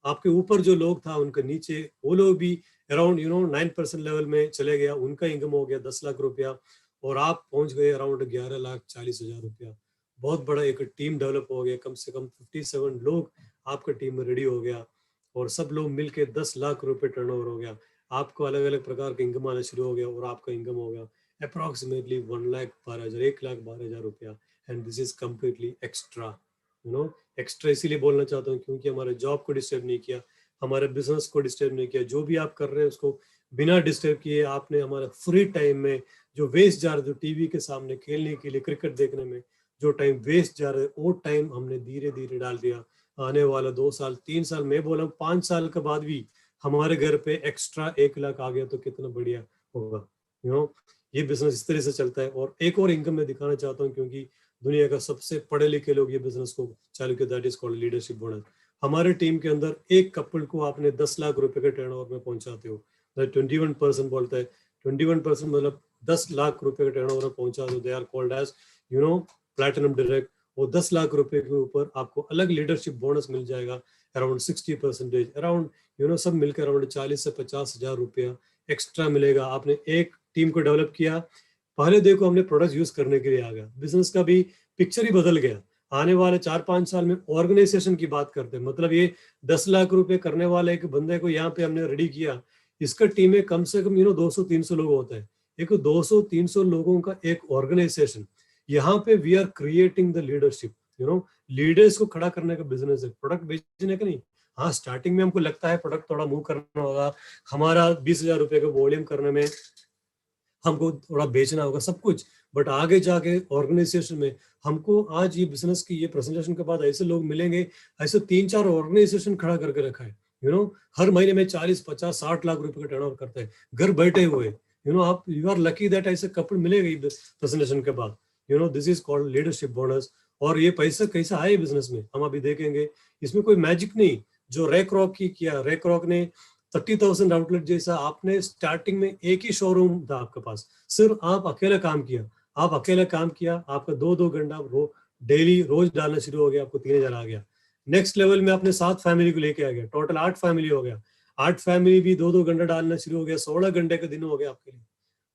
आपके ऊपर जो लोग था उनके नीचे वो लोग भी अराउंड 9% लेवल में चले गया, उनका इनकम हो गया 10 लाख रुपया, और आप पहुंच गए अराउंड 11,40,000 रुपया। बहुत बड़ा एक टीम डेवलप हो गया, कम से कम 57 लोग आपका टीम में रेडी हो गया, और सब लोग मिलके 10 लाख रुपए टर्नओवर हो गया। आपको अलग अलग प्रकार का इनकम आना शुरू हो गया, और आपका इनकम हो गया अप्रोक्सीमेटली 1,12,000 रुपया। And this is completely extra. Extra इसीलिए बोलना चाहता हूँ क्योंकि हमारे जॉब को डिस्टर्ब नहीं किया, हमारे बिजनेस को डिस्टर्ब नहीं किया, जो भी आप कर रहे हैं उसको बिना डिस्टर्ब किए आपने हमारे फ्री टाइम में जो वेस्ट जा रहे थे टीवी के सामने खेलने के लिए, क्रिकेट देखने में जो टाइम वेस्ट जा रहा है, वो टाइम हमने धीरे धीरे डाल दिया। आने वाला 2 साल 3 साल, मैं बोला 5 साल के बाद भी हमारे घर पे एक्स्ट्रा 1 लाख आ गया तो कितना बढ़िया होगा। ये बिजनेस इस तरह से चलता है। और एक और इनकम मैं दिखाना चाहता हूँ, क्योंकि दुनिया का सबसे पढ़े लिखे लोग ये बिजनेस को चालू किया, that is called leadership bonus. हमारे टीम के अंदर एक कपल को आपने 10 लाख रुपए के टर्नओवर में पहुंचाते हो, 21% बोलता है। 21% मतलब 10 लाख रुपए का टर्नओवर पहुंचा दो, they are called as platinum direct. वो 10 लाख रुपए के ऊपर आपको अलग लीडरशिप बोनस मिल जाएगा अराउंड 60%, अराउंड सब मिलकर अराउंड 40 से 50,000 रुपया एक्स्ट्रा मिलेगा। आपने एक टीम को डेवलप किया, पहले देखो हमने प्रोडक्ट यूज करने के लिए आ गया, बिजनेस का भी पिक्चर ही बदल गया। आने वाले 4-5 साल में ऑर्गेनाइजेशन की बात करते हैं, मतलब ये 10 लाख रुपए करने वाले एक बंदे को यहाँ पे हमने रेडी किया, इसका टीम में कम से कम 200-300 लोग होता है। एक 200-300 लोगों का एक ऑर्गेनाइजेशन, यहाँ पे we are creating the leadership, leaders को खड़ा करने का बिजनेस है, प्रोडक्ट बेचने का नहीं। हाँ, स्टार्टिंग में हमको लगता है प्रोडक्ट थोड़ा मूव करना होगा, हमारा 20,000 रुपए का वॉल्यूम करने में हमको थोड़ा बेचना होगा सब कुछ, बट आगे जाके ऑर्गेनाइजेशन में हमको आज ये बिजनेस की ये प्रेजेंटेशन के बाद ऐसे लोग मिलेंगे, ऐसे 3-4 ऑर्गेनाइजेशन खड़ा करके रखा है, हर महीने में 40-50-60 लाख रुपए का टर्नओवर करते हैं घर बैठे हुए। आप यू आर लकी दैट ऐसे कपल मिलेगा प्रेजेंटेशन के बाद। This is called leadership bonus. और ये पैसा कैसा आए बिजनेस में हम अभी देखेंगे, इसमें कोई मैजिक नहीं। जो रैक की किया, रैक ने 30,000 आउटलेट जैसा, आपने स्टार्टिंग में एक ही शोरूम था आपके पास, सिर्फ आप अकेला काम किया, आपका 2-2 घंटा डेली रोज डालना शुरू हो गया, आपको 3,000 आ गया। नेक्स्ट लेवल में आपने 7 फैमिली को लेके आ गया, टोटल 8 फैमिली हो गया, 8 फैमिली भी 2-2 घंटा डालना शुरू हो गया, 16 घंटे का दिन हो गया आपके लिए,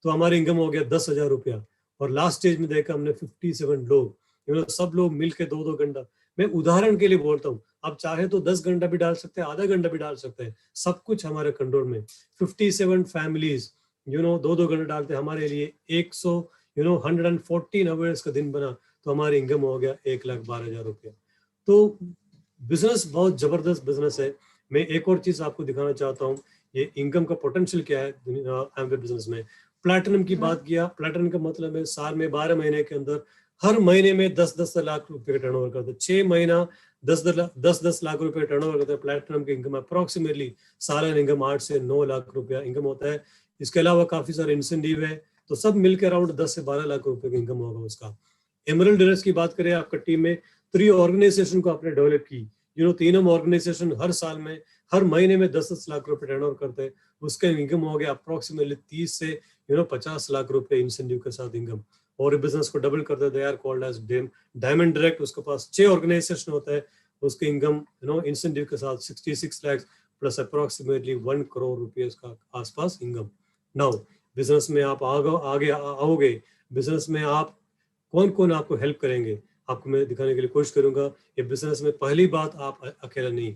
तो हमारी इनकम हो गया 10,000 रुपया। और लास्ट स्टेज में देखा हमने 57 लोग, सब लोग मिलकर 2-2 घंटा, मैं उदाहरण के लिए बोलता हूँ, आप चाहे तो 10 घंटा भी डाल सकते हैं, आधा घंटा भी डाल सकते हैं, सब कुछ हमारे कंट्रोल में। 57 फैमिलीज 2-2 घंटे डालते, हमारे लिए 114 आवर्स का दिन बना, तो हमारी इनकम हो गया 1,12,000 रुपया। तो बिजनेस बहुत जबरदस्त बिजनेस है। मैं एक और चीज आपको दिखाना चाहता हूँ, ये इनकम का पोटेंशियल क्या है एमवे बिजनेस में। प्लैटिनम की बात किया, प्लैटिनम का मतलब है साल में 12 महीने के अंदर हर महीने में 10-10 लाख रुपए का टर्नओवर करते हैं, 6 महीना 10-10 लाख रुपए टर्नओवर करते हैं। प्लैटिनम की इनकम अप्रोक्सीमेटली सालाना इनकम 8 से 9 लाख रुपया इनकम होता है। इसके अलावा काफी सारे इंसेंटिव है, तो सब मिलकर अराउंड 10 से 12 लाख रुपए की इनकम होगा उसका। एमरल्ड डीलर्स की बात करें, आपका टीम में 3 ऑर्गेनाइजेशन को आपने डेवलप की, तीनों ऑर्गेनाइजेशन हर साल में हर महीने में 10-10 लाख रुपए टर्नओवर करते हैं, उसका इनकम हो गया अप्रोक्सीमेटली 30 से 50 लाख रुपए इंसेंटिव के साथ इनकम। और बिजनेस को डबल करते हैं, they are called as diamond direct. उसके पास 6 ऑर्गेनाइजेशन होता है, उसके इनकम इंसेंटिव के साथ 66 lakh plus approximately 1 crore rupees का आसपास इनकम। नाउ बिजनेस में आप आगे आओगे, बिजनेस में आप कौन कौन आपको हेल्प करेंगे, आपको मैं दिखाने के लिए कोशिश करूंगा। ये बिजनेस में पहली बात, आप अकेला नहीं,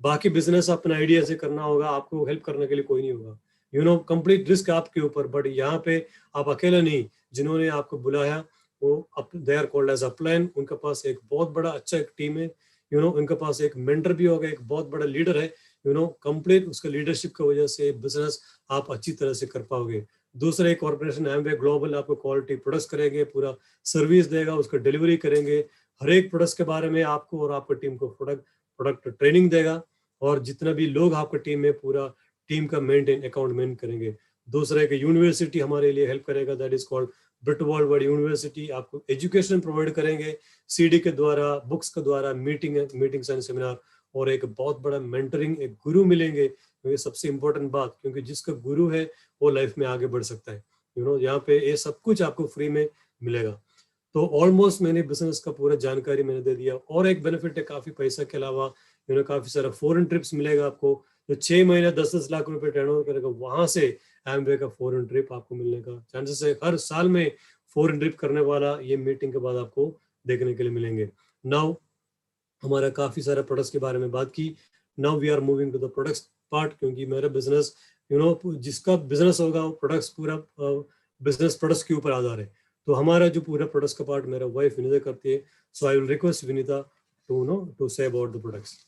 बाकी बिजनेस अपना आइडिया से करना होगा, आपको हेल्प करने के लिए कोई नहीं होगा, कंप्लीट रिस्क आपके ऊपर। बट यहाँ पे आप अकेला नहीं, जिन्होंने आपको बुलाया वो they are called as upline, उनके पास एक बहुत बड़ा अच्छा एक टीम है, उनके पास एक मेंटर भी होगा, एक बहुत बड़ा लीडर है, कंप्लीट उसका लीडरशिप की वजह से बिजनेस आप अच्छी तरह से कर पाओगे। दूसरा, एक कॉर्पोरेशन एमवे ग्लोबल आपको क्वालिटी प्रोडक्ट्स करेंगे, पूरा सर्विस देगा, उसका डिलीवरी करेंगे, हर एक प्रोडक्ट्स के बारे में आपको और आपकी टीम को प्रोडक्ट ट्रेनिंग देगा, और जितना भी लोग आपकी टीम में, पूरा टीम का मेंटेन अकाउंट मेंटेन करेंगे। दूसरा एक यूनिवर्सिटी हमारे लिए हेल्प करेगा, that is called Brit world wide university, आपको एजुकेशन प्रोवाइड करेंगे सीडी के द्वारा, बुक्स के द्वारा, मीटिंग्स एंड सेमिनार, और एक बहुत बड़ा मेंटरिंग, एक गुरु मिलेंगे, क्योंकि सबसे इंपॉर्टेंट बात, क्योंकि जिसका गुरु है वो लाइफ में आगे बढ़ सकता है। यहाँ पे ये सब कुछ आपको फ्री में मिलेगा। तो ऑलमोस्ट मैंने बिजनेस का पूरा जानकारी मैंने दे दिया। और एक बेनिफिट है, काफी पैसा के अलावा काफी सारा फॉरेन ट्रिप्स मिलेगा आपको, जो 6 महीने 10-10 लाख रुपए टर्नओवर करेगा, वहां से एमवे का फॉरेन ट्रिप आपको मिलने का चांसेस है। हर साल में फॉरेन ट्रिप करने वाला ये मीटिंग के बाद आपको देखने के लिए मिलेंगे। नाउ हमारा काफी सारे प्रोडक्ट्स के बारे में बात की, now we are moving to the products part, क्योंकि मेरा बिजनेस जिसका बिजनेस होगा वो प्रोडक्ट्स, पूरा बिजनेस प्रोडक्ट्स के ऊपर आधार है। तो हमारा जो पूरा प्रोडक्ट्स का पार्ट मेरा वाइफ विनीता करती है, so I will request Vinita to say about the products.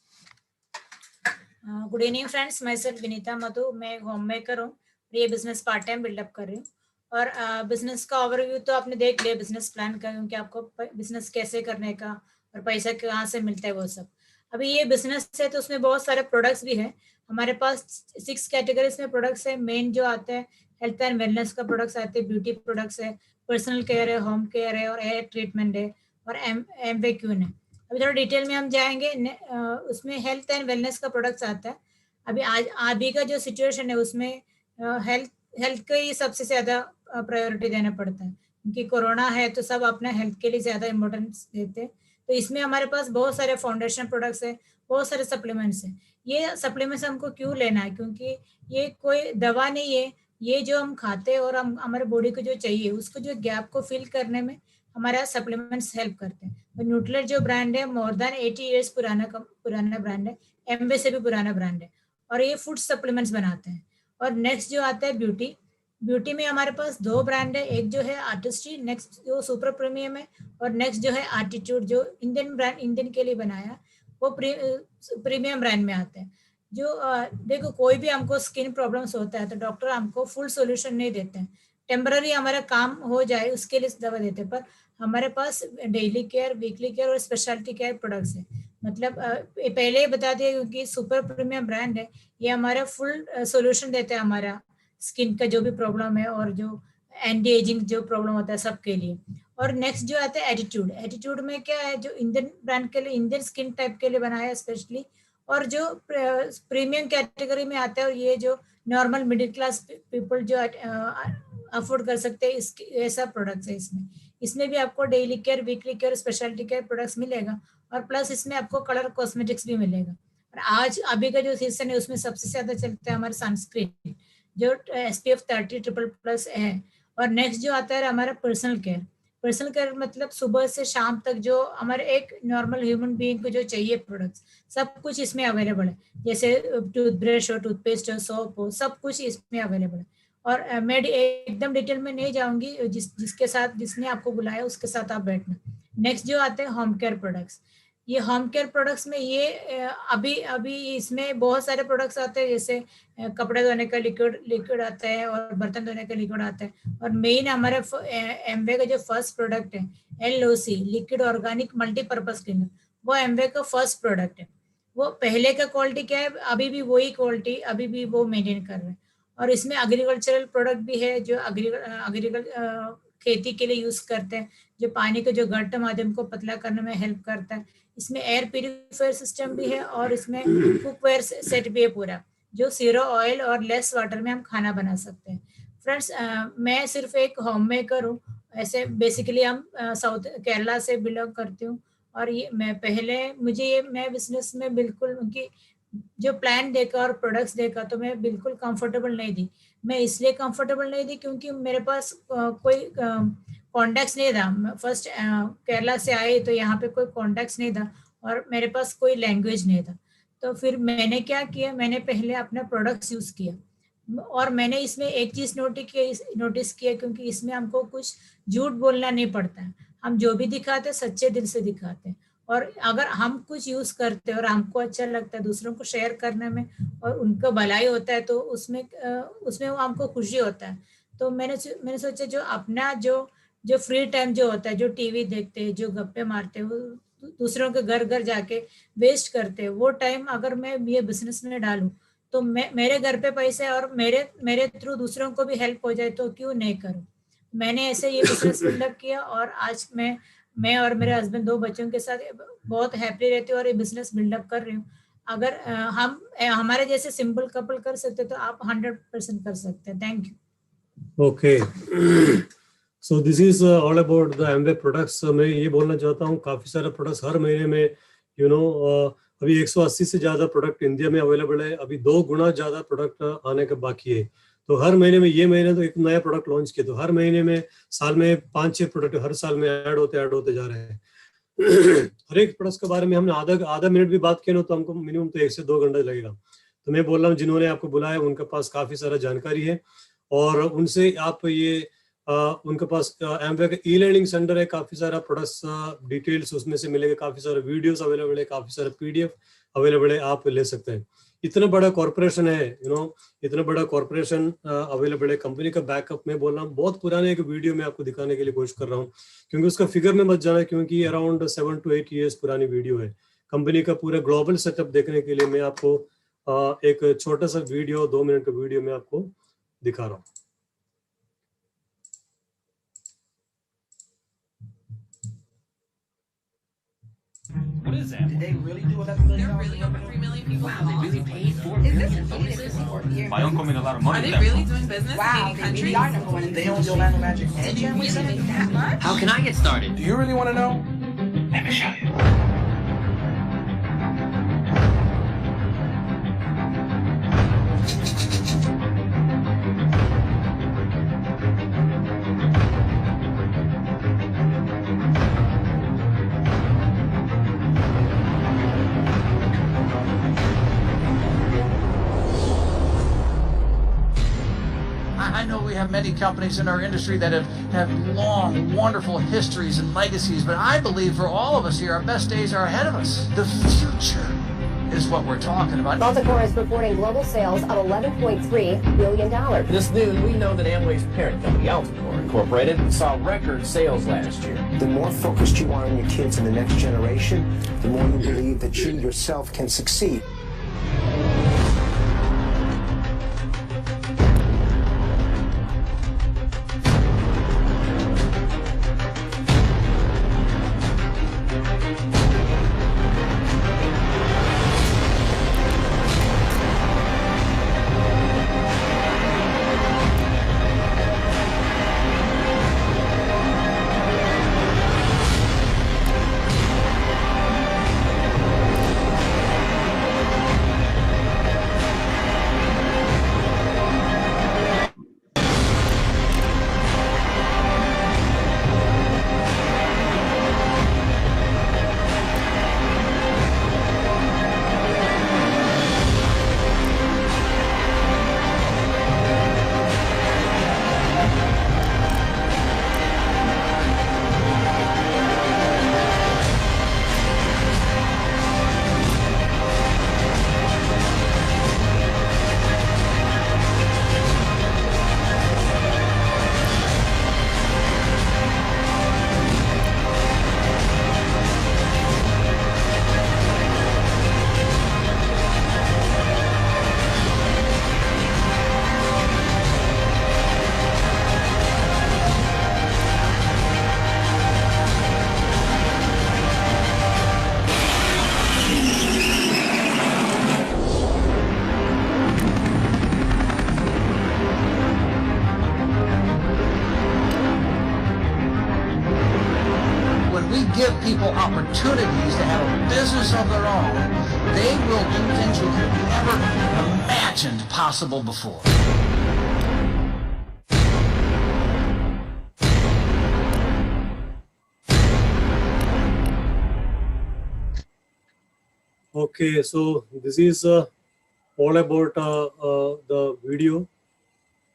Good evening friends, मैं सेल्फ विनीता मधु, मैं होम मेकर हूँ, ये बिजनेस पार्ट टाइम बिल्डअप कर रही हूँ। और बिजनेस का ओवरव्यू तो आपने देख लिया, बिजनेस प्लान का, क्योंकि आपको बिजनेस कैसे करने का और पैसा कहाँ से मिलता है वो सब। अभी ये बिजनेस है तो उसमें बहुत सारे प्रोडक्ट्स भी हैं हमारे पास। 6 कैटेगरीज में प्रोडक्ट्स है। मेन जो आता है हेल्थ एंड वेलनेस का प्रोडक्ट्स आते हैं, ब्यूटी प्रोडक्ट्स है, पर्सनल केयर है, होम केयर है, और हेयर ट्रीटमेंट है, और एमवेक्यून है। अभी थोड़ा डिटेल में हम जाएंगे। उसमें हेल्थ एंड वेलनेस का प्रोडक्ट्स आता है। अभी का जो सिचुएशन है उसमें हेल्थ का ही सबसे ज्यादा प्रायोरिटी देना पड़ता है, क्योंकि कोरोना है तो सब अपने हेल्थ के लिए ज़्यादा इम्पोर्टेंस देते हैं। तो इसमें हमारे पास बहुत सारे फाउंडेशन प्रोडक्ट्स है, बहुत सारे सप्लीमेंट्स हैं। ये सप्लीमेंट्स हमको क्यों लेना है, क्योंकि ये कोई दवा नहीं है, ये जो हम खाते हैं और हम हमारे बॉडी को जो चाहिए उसको जो गैप को फिल करने में हमारा सप्लीमेंट्स हेल्प करते हैं। तो न्यूट्रिलेट जो ब्रांड है मोर देन 80 इयर्स पुराना ब्रांड है, एम्बे से भी पुराना ब्रांड है, और ये फूड सप्लीमेंट्स बनाते हैं। और नेक्स्ट जो आता है ब्यूटी में हमारे पास 2 ब्रांड है, एक जो है आर्टिस्ट्री, नेक्स्ट जो सुपर प्रीमियम है, और नेक्स्ट जो है आर्टिट्यूड जो इंडियन के लिए बनाया, वो प्रीमियम ब्रांड में आते हैं। जो देखो कोई भी हमको स्किन प्रॉब्लम्स होता है तो डॉक्टर हमको फुल सॉल्यूशन नहीं देते हैं, टेम्पररी हमारा काम हो जाए उसके लिए दवा देते हैं, पर हमारे पास डेली केयर, वीकली केयर और स्पेशलिटी केयर प्रोडक्ट्स है। मतलब पहले ही बता दिया, क्योंकि सुपर प्रीमियम ब्रांड है, ये हमारा फुल सॉल्यूशन देता है हमारा स्किन का जो भी प्रॉब्लम है और जो एंटी एजिंग जो प्रॉब्लम होता है सबके लिए। और नेक्स्ट जो आता है एटीट्यूड में क्या है, जो इंडियन ब्रांड के लिए, इंडियन स्किन टाइप के लिए बनाया है स्पेशली, और जो प्रीमियम कैटेगरी में आता है, और ये जो नॉर्मल मिडिल क्लास पीपल जो अफोर्ड कर सकते हैं, इसके ऐसा प्रोडक्ट्स है। इसमें भी आपको daily care, weekly care, speciality care products मिलेगा, और प्लस इसमें आपको कलर कॉस्मेटिक्स भी मिलेगा। और आज अभी का जो सीजन है उसमें सबसे ज्यादा चलता है हमारा सनस्क्रीन जो SPF 30++ है। और नेक्स्ट जो आता है हमारा पर्सनल केयर मतलब सुबह से शाम तक जो हमारे एक नॉर्मल ह्यूमन बीइंग को जो चाहिए प्रोडक्ट्स, सब कुछ इसमें अवेलेबल है। जैसे टूथब्रश हो, टूथपेस्ट हो, सोप हो, सब कुछ इसमें अवेलेबल है। और मैं एकदम डिटेल में नहीं जाऊंगी, जिसने आपको बुलाया उसके साथ आप बैठना। नेक्स्ट जो आते हैं होम केयर प्रोडक्ट्स, ये होम केयर प्रोडक्ट्स में ये अभी इसमें बहुत सारे प्रोडक्ट्स आते हैं, जैसे कपड़े धोने का लिक्विड आता है, और बर्तन धोने का लिक्विड आता है। और मेन हमारे एमवे का जो फर्स्ट प्रोडक्ट है LOC, liquid organic multipurpose cleaner, वो एमवे का फर्स्ट प्रोडक्ट है। वो पहले का क्वालिटी क्या है, अभी भी वही क्वालिटी अभी भी वो मेंटेन कर रहे हैं। और इसमें एग्रीकल्चरल प्रोडक्ट भी है, जो खेती के लिए यूज करते हैं, जो पानी के जो घट्ट माध्यम को पतला करने में हेल्प करता है। इसमें एयर प्यूरिफायर सिस्टम भी है, और इसमें कुकवेयर सेट भी है पूरा, जो 0 ऑयल और लेस वाटर में हम खाना बना सकते हैं। फ्रेंड्स, मैं सिर्फ एक होम मेकर हूँ। ऐसे बेसिकली हम साउथ केरला से बिलोंग करती हूँ, और ये मैं बिजनेस में बिल्कुल उनकी जो प्लान देखा और प्रोडक्ट्स देखा तो मैं बिल्कुल कंफर्टेबल नहीं थी। मैं इसलिए कंफर्टेबल नहीं थी क्योंकि मेरे पास कोई कॉन्टैक्ट्स नहीं था। फर्स्ट केरला से आए तो यहाँ पे कोई कॉन्टैक्ट्स नहीं था, और मेरे पास कोई लैंग्वेज नहीं था। तो फिर मैंने क्या किया, मैंने पहले अपना प्रोडक्ट्स यूज किया, और मैंने इसमें एक चीज नोटिस किया, क्योंकि इसमें हमको कुछ झूठ बोलना नहीं पड़ता है। हम जो भी दिखाते हैं सच्चे दिल से दिखाते हैं, और अगर हम कुछ यूज करते हैं और हमको अच्छा लगता है दूसरों को शेयर करने में, और उनको भलाई होता है, तो उसमें वो हमको खुशी होता है। तो मैंने सोचा जो अपना जो फ्री टाइम जो होता है, जो टीवी देखते हैं, जो गप्पे मारते हैं, वो दूसरों के घर घर जाके वेस्ट करते हैं, वो टाइम अगर मैं ये बिजनेस में डालूं तो मेरे घर पे पैसे और मेरे थ्रू दूसरों को भी हेल्प हो जाए, तो क्यों नहीं करूं। मैंने ऐसे ये बिजनेस बिल्डअप किया, और आज मैं और मेरे हस्बैंड 2 बच्चों के साथ बहुत हैप्पी रहते हैं, और ये बिजनेस बिल्डअप कर रही हूँ। अगर हमारे जैसे सिंपल कपल कर सकते तो आप 100% कर सकते हैं। Thank you. Okay, so this is all about the Amway products. मैं ये बोलना चाहता हूँ, काफी सारे प्रोडक्ट्स हर महीने में अभी 180 से ज्यादा प्रोडक्ट इंडिया में अवेलेबल है। अभी 2 गुना ज्यादा प्रोडक्ट आने का बाकी है। तो हर महीने में, ये महीने तो एक नया प्रोडक्ट लॉन्च किया, तो हर महीने में, साल में 5-6 प्रोडक्ट हर साल में ऐड होते जा रहे हैं। हर एक प्रोडक्ट के बारे में हमने आधा मिनट भी बात किया ना, तो हमको मिनिमम तो 1 से 2 घंटे लगेगा। तो मैं बोल रहा हूँ, जिन्होंने आपको बुलाया उनके पास काफी सारा जानकारी है, और उनसे आप ये उनके पास एमवे का ई-लर्निंग सेंटर है, काफी सारा प्रोडक्ट्स डिटेल्स उसमें से मिलेंगे, काफी सारे वीडियोस अवेलेबल है, काफी सारे PDF अवेलेबल है, आप ले सकते हैं। इतना बड़ा कॉर्पोरेशन है, इतना बड़ा कॉर्पोरेशन अवेलेबल है। कंपनी का बैकअप में बोल रहा हूँ, बहुत पुराने एक वीडियो में आपको दिखाने के लिए कोशिश कर रहा हूँ, क्योंकि उसका फिगर में मत जाना, क्योंकि अराउंड 7 to 8 years पुरानी वीडियो है। कंपनी का पूरा ग्लोबल सेटअप देखने के लिए मैं आपको एक छोटा सा वीडियो, 2 मिनट का वीडियो में आपको दिखा रहा हूँ। What is that? Did they really do $11 million? They're really over 3 million people. Wow, they really paid $4 Is million this in bonuses? bonuses? My uncle made a lot of money. Are they with that really book. doing business Wow, in they countries? really are number one in the They own the Orlando Magic and Did you Champions really League. make that much? How can I get started? Do you really want to know? Let me show you. I know we have many companies in our industry that have long, wonderful histories and legacies, but I believe for all of us here, our best days are ahead of us. The future is what we're talking about. Multicor is reporting global sales of $11.3 billion. This noon, we know that Amway's parent company, Alticor Incorporated, saw record sales last year. The more focused you are on your kids and the next generation, the more you believe that you yourself can succeed. Give people opportunities to have a business of their own, they will do things we could never imagined possible before. Okay, so this is all about the video.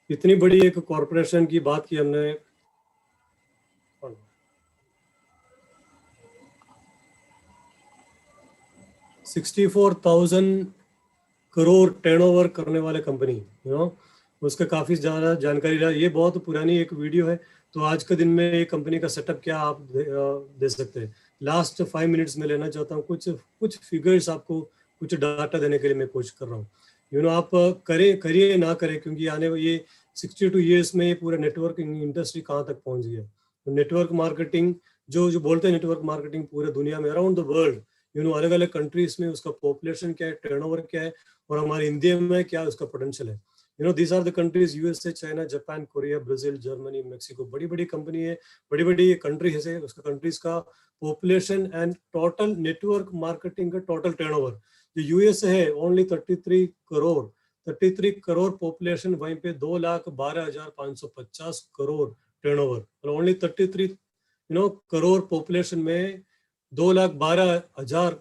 इतनी बड़ी एक कॉर्पोरेशन की बात की हमने. 64,000 करोड़ टर्नओवर करने वाले कंपनी, उसका काफी ज्यादा जानकारी रहा. ये बहुत पुरानी एक वीडियो है, तो आज के दिन में ये कंपनी का सेटअप क्या आप दे सकते हैं. लास्ट 5 मिनट्स में लेना चाहता हूँ, कुछ फिगर्स आपको, कुछ डाटा देने के लिए मैं कोशिश कर रहा हूँ. आप करिए ना करें, क्योंकि आने ये 62 ईयर्स में ये पूरा नेटवर्किंग इंडस्ट्री कहाँ तक पहुंच गया. नेटवर्क मार्केटिंग जो बोलते हैं, नेटवर्क मार्केटिंग पूरे दुनिया में, अराउंड द वर्ल्ड, अलग अलग कंट्रीज में उसका पॉपुलेशन क्या है, टर्नओवर क्या है, और हमारे इंडिया में क्या उसका पोटेंशियल है. These are the countries, USA, China, Japan, Korea, Brazil, Germany, Mexico. बड़ी बड़ी कंपनी है, बड़ी बड़ी कंट्री है, उसका कंट्रीज का population and total network marketing का टोटल टर्नओवर. जो यूएसए है ओनली 33 करोड़ पॉपुलेशन, वहीं पे 2,12,550 crore turnover. Only 33 crore population में 2,12,000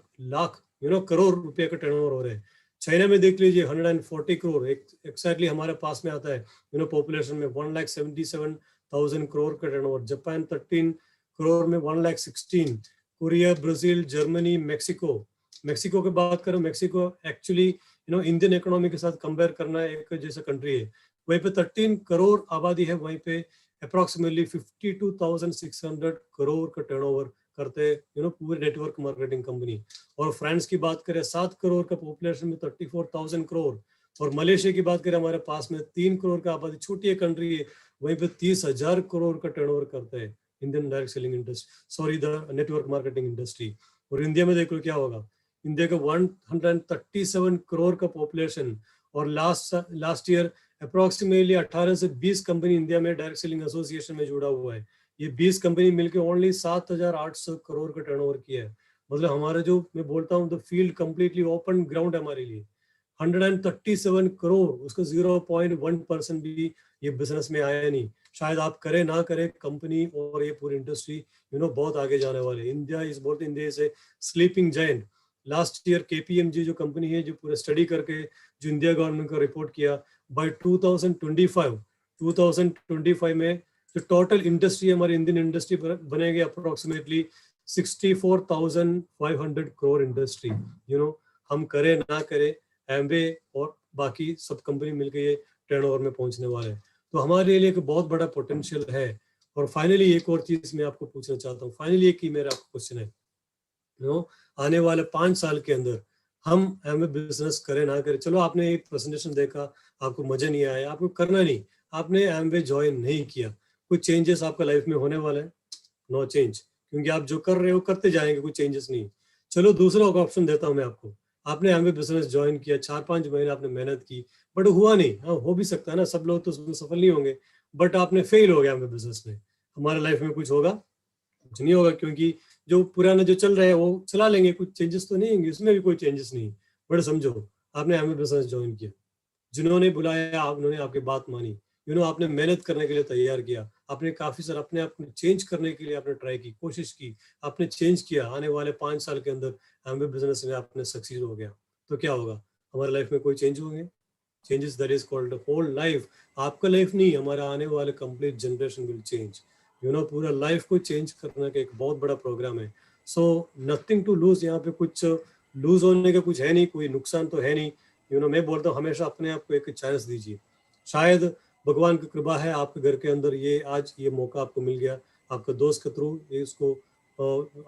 करोड़ रुपए का टर्नओवर हो रहा है. चाइना में देख लीजिए 140 करोड़ एक्सैक्टली हमारे पास में आता है. पॉपुलेशन में 1,77,000 करोड़ का टर्नओवर. जापान 13 करोड़ में 1,16,000. कोरिया, ब्राजील, जर्मनी, मेक्सिको की बात करो, मेक्सिको एक्चुअली इंडियन इकोनॉमी के साथ कंपेयर करना एक जैसा कंट्री है. वहीं पे 13 करोड़ आबादी है, वहीं पे अप्रोक्सीमेटली 52,600 करोड़ का टर्नओवर करते हैं पूरे नेटवर्क मार्केटिंग कंपनी. और फ्रांस की बात करें 7 करोड़ का पॉपुलेशन में 34,000 करोड़. और मलेशिया की बात करें हमारे पास में 3 करोड़ का आबादी, छोटी कंट्री है, वहीं पे 30,000 करोड़ का टर्नओवर करता है Indian direct selling industry, the network marketing industry. और इंडिया में देख लो क्या होगा, इंडिया का 137 करोड़ का पॉपुलेशन, और लास्ट ईयर अप्रोक्सीमेटली 18 से 20 कंपनी इंडिया में डायरेक्ट सेलिंग एसोसिएशन में जुड़ा हुआ है। ये 20 कंपनी मिलकर ओनली 7,800 करोड़ का टर्नओवर किया है। मतलब हमारा जो मैं बोलता हूँ the field completely open ground है हमारे लिए। 137 करोड़, उसका 0.1% भी ये बिजनेस में आया नहीं। शायद आप करें ना करें, कंपनी और ये पूरी इंडस्ट्री बहुत आगे जाने वाले। इंडिया इज बोलते India is a sleeping giant. Last year KPMG जो कंपनी है, जो पूरा स्टडी करके जो इंडिया गवर्नमेंट को रिपोर्ट किया, बाय 2025 में जो टोटल इंडस्ट्री हमारी इंडियन इंडस्ट्री बनेगी अप्रोक्सीमेटली 64,500 करोड़ इंडस्ट्री। हम करें ना करें, एमवे और बाकी सब कंपनी मिलकर ये टर्नओवर में पहुंचने वाले हैं। तो हमारे लिए एक बहुत बड़ा पोटेंशियल है। और फाइनली एक और चीज मैं आपको पूछना चाहता हूँ, फाइनली एक ही मेरा आपको क्वेश्चन है, आने वाले 5 साल के अंदर हम एमवे बिजनेस करें ना करें, चलो आपने एक प्रेजेंटेशन देखा, आपको मजा नहीं आया, आपको करना नहीं, आपने एमवे ज्वाइन नहीं किया, कुछ चेंजेस आपका लाइफ में होने वाला है? नो चेंज, क्योंकि आप जो कर रहे हो करते जाएंगे, कुछ चेंजेस नहीं। चलो दूसरा ऑप्शन देता हूं मैं आपको, आपने एमवे बिजनेस ज्वाइन किया, 4-5 महीने आपने मेहनत की, बट हुआ नहीं। हाँ, हो भी सकता है ना, सब लोग तो उसमें सफल नहीं होंगे, बट आपने फेल हो गया एमवे बिजनेस में। हमारे लाइफ में कुछ होगा? कुछ नहीं होगा, क्योंकि जो पुराना जो चल रहा है वो चला लेंगे, कुछ चेंजेस तो नहीं होंगे, उसमें भी कोई चेंजेस नहीं। बट समझो आपने एमवे बिजनेस ज्वाइन किया, जिन्होंने बुलाया उन्होंने आपकी बात मानी, आपने मेहनत करने के लिए तैयार किया, आपने काफी सारा अपने आप को चेंज करने के लिए आपने ट्राई की, कोशिश की, आपने चेंज किया। आने वाले 5 साल के अंदर एमवे बिजनेस में आपने सक्सीड हो गया, तो क्या होगा? हमारे लाइफ में कोई चेंज होंगे? Changes that is called whole life. आपका लाइफ नहीं, हमारा आने वाले कंप्लीट जनरेशन विल चेंज। पूरा लाइफ को चेंज करने का एक बहुत बड़ा प्रोग्राम है। सो नथिंग टू लूज, यहाँ पे कुछ लूज होने का कुछ है नहीं, कोई नुकसान तो है नहीं। मैं बोलता हूँ हमेशा अपने आप को एक चांस दीजिए। शायद भगवान की कृपा है आपके घर के अंदर ये आज ये मौका आपको मिल गया, आपका दोस्त के थ्रू, इसको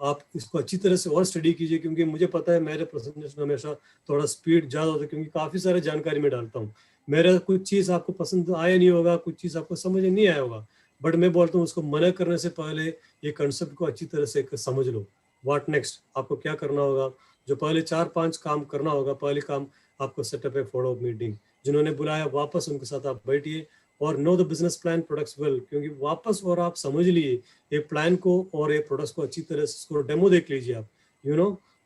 आप इसको अच्छी तरह से और स्टडी कीजिए, क्योंकि मुझे पता है मेरे प्रेजेंटेशन हमेशा थोड़ा स्पीड ज़्यादा होता है, क्योंकि काफ़ी सारे जानकारी में डालता हूँ। मेरा कुछ चीज़ आपको पसंद आया नहीं होगा, कुछ चीज़ आपको समझ नहीं आया होगा, बट मैं बोलता हूँ उसको मना करने से पहले ये कंसेप्ट को अच्छी तरह से समझ लो। व्हाट नेक्स्ट, आपको क्या करना होगा? जो पहले 4-5 काम करना होगा, पहले काम आपको सेटअप है फॉलो अप मीटिंग, जिन्होंने बुलाया वापस उनके साथ आप बैठिए और know the business plan products well, क्योंकि वापस और आप समझ लिए ये प्लान को और ये प्रोडक्ट्स को अच्छी तरह से, उसको डेमो देख लीजिए आप,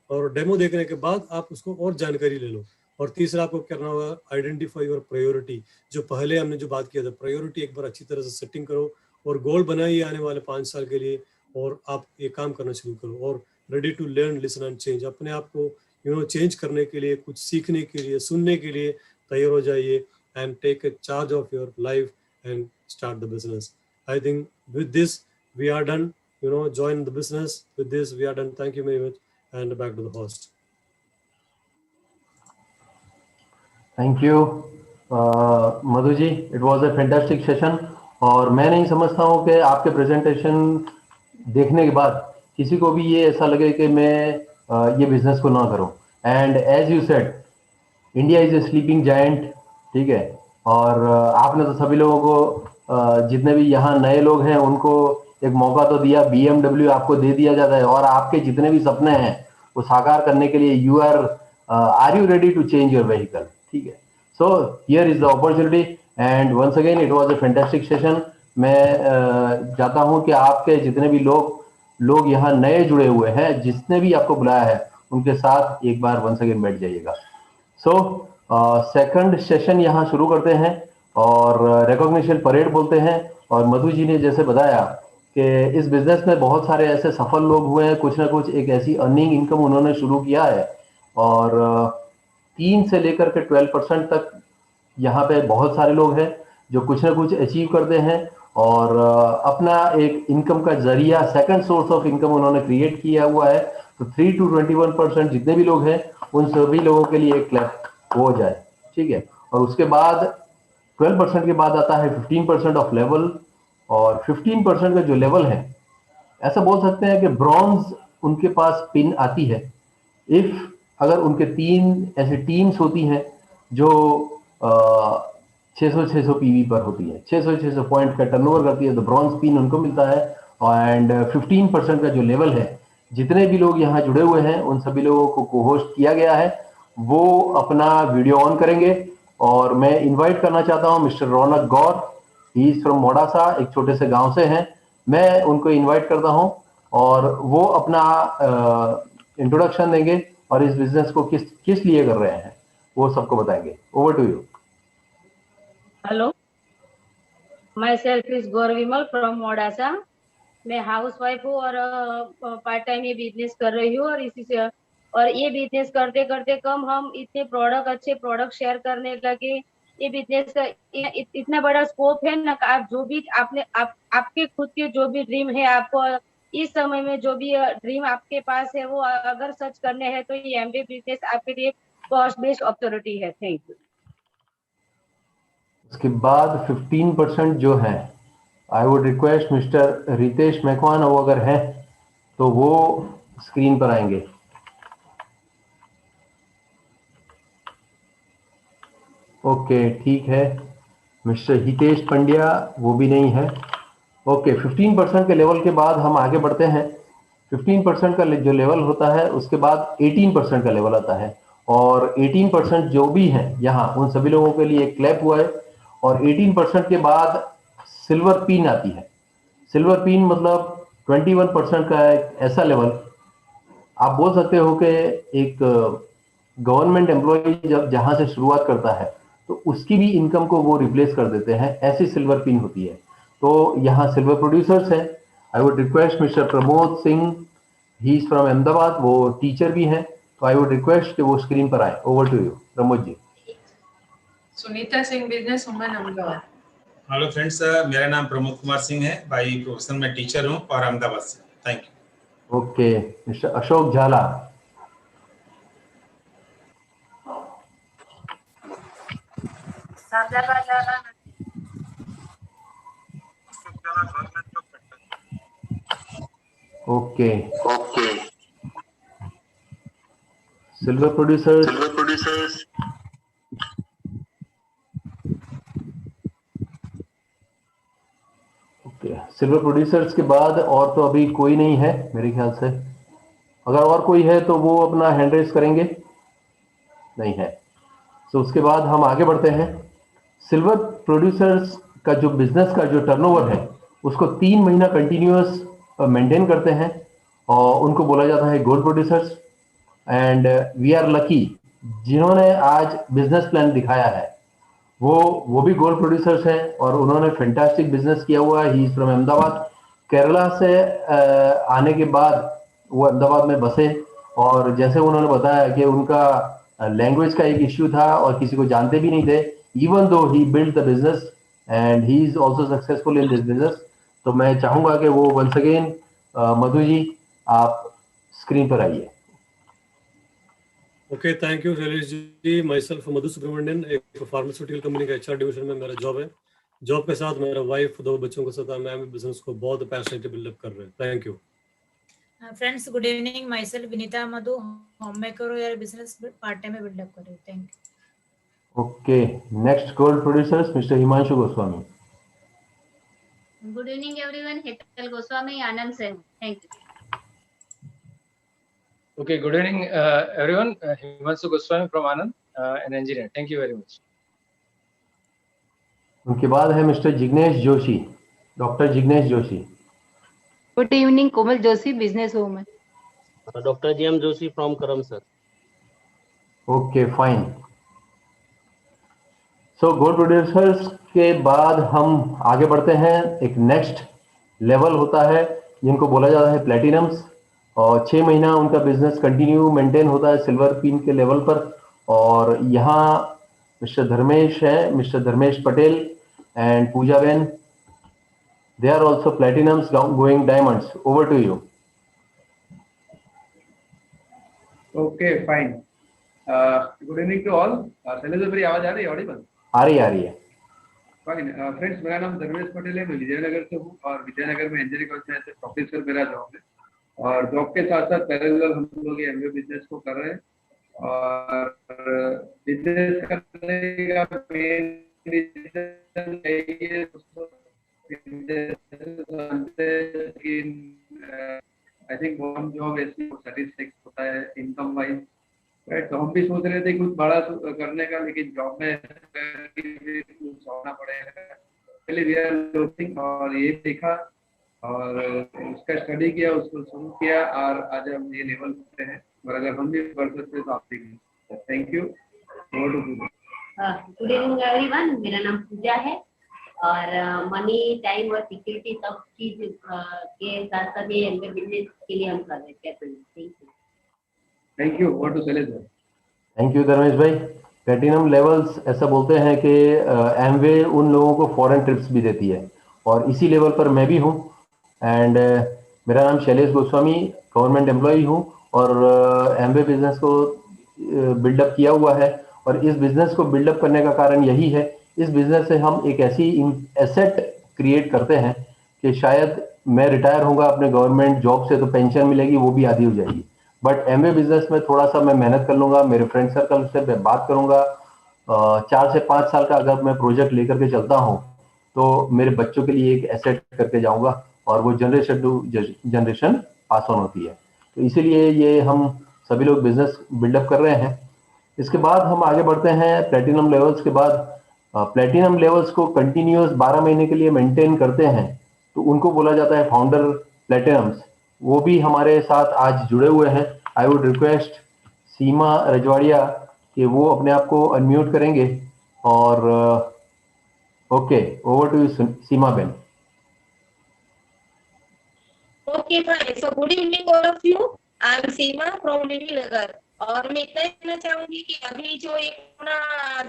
और डेमो देखने के बाद आप उसको और जानकारी ले लो। और तीसरा आपको करना होगा आइडेंटिफाई योर प्रायोरिटी, जो पहले हमने जो बात किया था, प्रायोरिटी एक बार अच्छी तरह से सेटिंग करो और गोल बनाइए आने वाले 5 साल के लिए, और आप ये काम करना शुरू करो। और ready to learn, listen and change, अपने आप को चेंज करने के लिए, कुछ सीखने के लिए, सुनने के लिए तैयार हो जाइए and take a charge of your life and start the business. I think with this we are done. Join the business. With this we are done. Thank you very much, and back to the host. Thank you, Madhu ji. It was a fantastic session. और मैं नहीं समझता हूँ कि आपके प्रेजेंटेशन देखने के बाद किसी को भी ये ऐसा लगे कि मैं ये बिजनेस को ना करूँ। And as you said, India is a sleeping giant, ठीक है। और आपने तो सभी लोगों को, जितने भी यहाँ नए लोग हैं, उनको एक मौका तो दिया, BMW आपको दे दिया जाता है, और आपके जितने भी सपने हैं वो साकार करने के लिए you are you ready to change your vehicle, ठीक है। So here is the opportunity and once again it was a fantastic session. मैं चाहता हूँ कि आपके जितने भी लोग यहाँ नए जुड़े हुए हैं, जिसने भी आपको बुलाया है, उनके साथ एक बार वंस अगेन बैठ जाइएगा। सो सेकंड सेशन यहाँ शुरू करते हैं और रिकॉग्निशन परेड बोलते हैं। और मधु जी ने जैसे बताया कि इस बिजनेस में बहुत सारे ऐसे सफल लोग हुए हैं, कुछ ना कुछ एक ऐसी अर्निंग इनकम उन्होंने शुरू किया है, और 3 से लेकर के 12% तक यहाँ पे बहुत सारे लोग हैं जो कुछ ना कुछ अचीव करते हैं, और अपना एक इनकम का जरिया, सेकंड सोर्स ऑफ इनकम उन्होंने क्रिएट किया हुआ है। तो 3 to 21% जितने भी लोग हैं, उन सभी लोगों के लिए एक क्लैप हो जाए, ठीक है। और उसके बाद 12% के बाद आता है 15% ऑफ लेवल, और 15% का जो लेवल है, ऐसा बोल सकते हैं कि ब्रॉन्ज उनके पास पिन आती है इफ अगर उनके 3 ऐसी टीम्स होती हैं जो 600 पीवी पर होती है, 600 पॉइंट का टर्नओवर करती है, तो ब्रॉन्ज पिन उनको मिलता है। एंड 15% का जो लेवल है, जितने भी लोग यहाँ जुड़े हुए हैं उन सभी लोगों को को-होस्ट किया गया है। वो अपना वीडियो ऑन करेंगे और मैं इनवाइट करना चाहता हूँ mister Raunak Gaur, he is from Modasa, एक छोटे से गांव से हैं। मैं उनको इनवाइट करता हूँ और वो अपना इंट्रोडक्शन देंगे और इस बिजनेस को किस लिए कर रहे हैं वो सबको बताएंगे। Over to you. Hello, myself is Gaur Vimal from Modasa. मैं हाउस वाइफ हूँ और पार्ट टाइम ये बिजनेस कर रही हूँ और इसी से और ये बिजनेस करते करते कम हम इतने अच्छे प्रोडक्ट शेयर करने लगे। ये बिजनेस का इतना बड़ा स्कोप है ना, आप जो भी आपके खुद के जो भी ड्रीम है, आपको इस समय में जो भी ड्रीम आपके पास है वो अगर सर्च करने हैं तो ये एमबी बिजनेस आपके लिए कॉस्ट बेस्ड अपॉर्चुनिटी है। Thank you. उसके बाद 15% जो है, I would request mister Ritesh Makwan, वो अगर है तो वो स्क्रीन पर आएंगे। ओके, ठीक है। मिस्टर हितेश पंड्या वो भी नहीं है। ओके, 15% के लेवल के बाद हम आगे बढ़ते हैं। 15% का जो लेवल होता है उसके बाद 18% का लेवल आता है और 18% जो भी है यहाँ उन सभी लोगों के लिए क्लैप हुआ है। और 18% के बाद सिल्वर पिन आती है। सिल्वर पिन मतलब 21% का एक ऐसा लेवल, आप बोल सकते हो कि एक गवर्नमेंट एम्प्लॉय जब जहां से शुरुआत करता है तो उसकी भी इनकम को वो रिप्लेस कर देते हैं, ऐसी सिल्वर पिन होती है। तो यहाँ सिल्वर प्रोड्यूसर्स हैं। आई would request mister Pramod Singh, he is from Ahmedabad, वो टीचर भी हैं, तो आई वुड रिक्वेस्ट कि वो स्क्रीन पर आए। Over to you Pramod ji. Sunita Singh, business woman, Ahmedabad. Hello friends, मेरा नाम प्रमोद कुमार सिंह है। बाई प्रोफेशन में टीचर हूँ और अहमदाबाद से। Thank you. Okay, mister Ashok Jhala. Okay, silver producers. Okay, silver producers के बाद और तो अभी कोई नहीं है मेरे ख्याल से। अगर और कोई है तो वो अपना हैंड रेस करेंगे। नहीं है, तो उसके बाद हम आगे बढ़ते हैं। सिल्वर प्रोड्यूसर्स का जो बिजनेस का जो टर्नओवर है उसको 3 महीना कंटिन्यूअस मेंटेन करते हैं और उनको बोला जाता है gold producers. And we are lucky, जिन्होंने आज बिजनेस प्लान दिखाया है वो भी गोल्ड प्रोड्यूसर्स हैं और उन्होंने फैंटास्टिक बिजनेस किया हुआ है। He is from Ahmedabad. Kerala से आने के बाद वो अहमदाबाद में बसे और जैसे उन्होंने बताया कि उनका लैंग्वेज का एक इश्यू था और किसी को जानते भी नहीं थे, even though he build the business and he is also successful in this business. तो मैं चाहूंगा कि वो वंस अगेन मधु जी आप स्क्रीन पर आइए। Okay, thank you Shailesh ji. Myself Madhu Subramanian, एक फार्मास्यूटिकल कंपनी का एचआर डिवीजन में मेरा जॉब है। जॉब के साथ मेरा वाइफ, 2 बच्चों के साथ मैं बिजनेस को बहुत पैशनेटली बिल्डअप कर रहे हैं। Thank you. Friends, good evening. Myself Vinita Madhu, home maker और बिजनेस पार्ट टाइम में बिल्डअप कर रही हूँ। Thank you. Okay, next gold producers mister Himanshu Goswami. Good evening everyone, Hetal Goswami, Anand से। Thank you. Okay, good evening everyone. Himanshu Goswami from Anand, an engineer. Thank you very much. उनके बाद है mister Jignesh Joshi, doctor Jignesh Joshi. Good evening, Komal Joshi, business woman. Doctor GM Joshi from Karamsad. Okay, fine. So gold producers के बाद हम आगे बढ़ते हैं। एक नेक्स्ट लेवल होता है जिनको बोला जाता है प्लेटिनम्स और 6 महीना उनका बिजनेस कंटिन्यू मेंटेन होता है सिल्वर पिन के लेवल पर। और यहाँ मिस्टर धर्मेश है, mister Dharmesh Patel and Pooja ben, they are also platinums going diamonds. Over to you. Okay, fine. Good evening to all. Shailesh, मेरी आवाज आ रही है? ऑडिबल? आ रही है। फाइन। फ्रेंड्स, मेरा नाम धर्मेश पटेल है, मैं विजयनगर से हूँ और विजयनगर में इंजीनियरिंग कॉलेज में प्रोफेसर मेरा जॉब है और जॉब के साथ साथ पैरेलल हम लोग ये एमबीए बिजनेस को कर रहे हैं। और बिजनेस करने का मेन रीजन यही है आई थिंक गवर्नमेंट जॉब ऐसी 36 होता है इनकम वाइज, राइट। तो हम भी सोच रहे थे कुछ बड़ा करने का, लेकिन जॉब में कुछ होना पड़ेगा। पहले वी आर लुकिंग और ये देखा और उसका स्टडी किया, उसको शुरू किया और आज हम ये लेवल पे हैं। और अगर हम भी बढ़ सकते तो आप देखिए। Thank you. Good evening everyone, मेरा नाम पूजा है और मनी, टाइम और सिक्योरिटी सब चीज के साथ साथ ये एमबीए बिजनेस के लिए हम कर रहे हैं। Thank you. Over to Shailesh bhai. Thank you Dharmesh भाई। प्लेटिनम लेवल्स ऐसा बोलते हैं कि एमवे उन लोगों को फॉरेन ट्रिप्स भी देती है और इसी लेवल पर मैं भी हूँ। एंड मेरा नाम शैलेश गोस्वामी, गवर्नमेंट एम्प्लॉई हूँ और एमवे बिजनेस को बिल्डअप किया हुआ है। और इस बिजनेस को बिल्डअप करने का कारण यही है, इस बिजनेस से हम एक ऐसी एसेट क्रिएट करते हैं कि शायद मैं रिटायर होऊंगा अपने गवर्नमेंट जॉब से तो पेंशन मिलेगी, वो भी आधी हो जाएगी। बट एमवे बिजनेस में थोड़ा सा मैं मेहनत कर लूंगा, मेरे फ्रेंड सर्कल से मैं बात करूंगा, 4 से 5 साल का अगर मैं प्रोजेक्ट लेकर के चलता हूं तो मेरे बच्चों के लिए एक एसेट करके जाऊंगा और वो generation to generation pass on होती है। तो इसीलिए ये हम सभी लोग बिजनेस बिल्डअप कर रहे हैं। इसके बाद हम आगे बढ़ते हैं प्लेटिनम लेवल्स के बाद। प्लेटिनम लेवल्स को कंटिन्यूअस 12 महीने के लिए मेंटेन करते हैं तो उनको बोला जाता है फाउंडर प्लेटिनम्स। वो भी हमारे साथ आज जुड़े हुए हैं। आई वुड रिक्वेस्ट सीमा रजवाड़िया कि वो अपने आप को अनम्यूट करेंगे और okay, over to you Seema ben. Okay fine, so good evening all of you. I am Seema from Divi Nagar. और मैं इतना कहना चाहूंगी कि अभी जो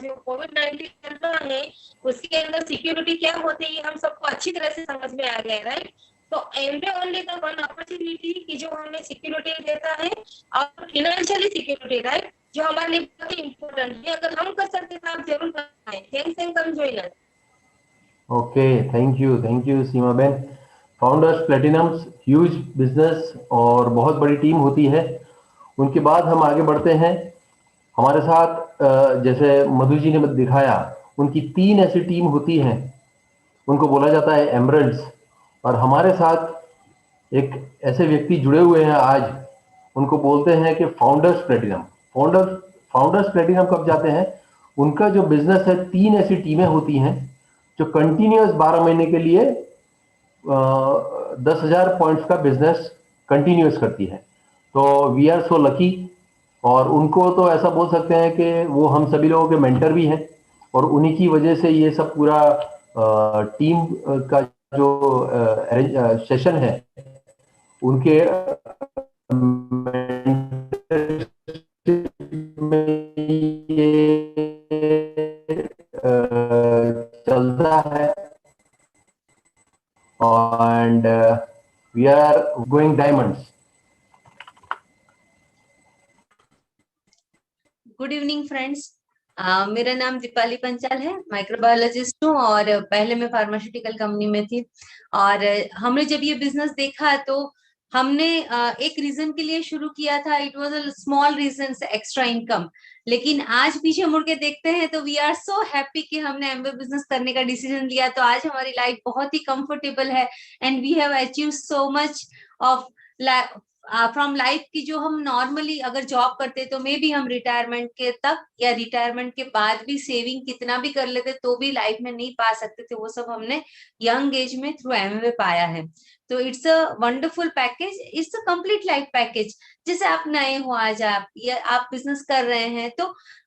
जो कोविड-19 चल रहा है उसके अंदर सिक्योरिटी क्या होती है हम सबको अच्छी तरह से समझ में आ गया, राइट। तो एमबे ओनली द वन अपॉर्चुनिटी कि जो हमें सिक्योरिटी देता है और फाइनेंशियली सिक्योरिटी, राइट, जो हमारे लिए बहुत ही इम्पोर्टेंट है। अगर हम कर सकते हैं तो आप जरूर करें। Thanks and come join us. Okay, thank you Seema ben. Founders platinums huge business और बहुत बड़ी टीम होती है। उनके बाद हम आगे बढ़ते हैं। हमारे साथ जैसे मधु जी ने दिखाया, उनकी 3 ऐसी टीम होती हैं, उनको बोला जाता है एमरल्ड्स। और हमारे साथ एक ऐसे व्यक्ति जुड़े हुए हैं आज, उनको बोलते हैं कि फाउंडर्स प्लेटिनम। फाउंडर्स प्लेटिनम कब जाते हैं? उनका जो बिजनेस है, 3 ऐसी टीमें होती हैं जो कंटिन्यूअस 12 महीने के लिए 10,000 पॉइंट्स का बिजनेस कंटिन्यूअस करती है। तो वी आर सो लकी। और उनको तो ऐसा बोल सकते हैं कि वो हम सभी लोगों के मेंटर भी हैं और उन्हीं की वजह से ये सब पूरा टीम का जो सेशन है उनके में ये चलता है। And we are going diamonds. Good evening friends, मेरा नाम दीपाली पंचाल है, माइक्रोबायोलॉजिस्ट हूँ और पहले मैं फार्मास्यूटिकल कंपनी में थी। और हमने जब ये बिजनेस देखा तो हमने एक रीजन के लिए शुरू किया था, it was a small reason, extra income. लेकिन आज पीछे मुड़ के देखते हैं तो वी आर सो हैप्पी कि हमने एमबीए बिजनेस करने का डिसीजन लिया। तो आज हमारी लाइफ बहुत ही कंफर्टेबल है and we have achieve so much of from life की जो हम नॉर्मली अगर जॉब करते तो मे भी हम रिटायरमेंट के तक या रिटायरमेंट के बाद भी सेविंग कितना भी कर लेते तो भी लाइफ में नहीं पा सकते थे, वो सब हमने यंग एज में थ्रू एमबीए पाया है। तो it's a wonderful package, it's a complete life package. जैसे आप नए हो आज आप या आप बिजनेस कर रहे हैं तो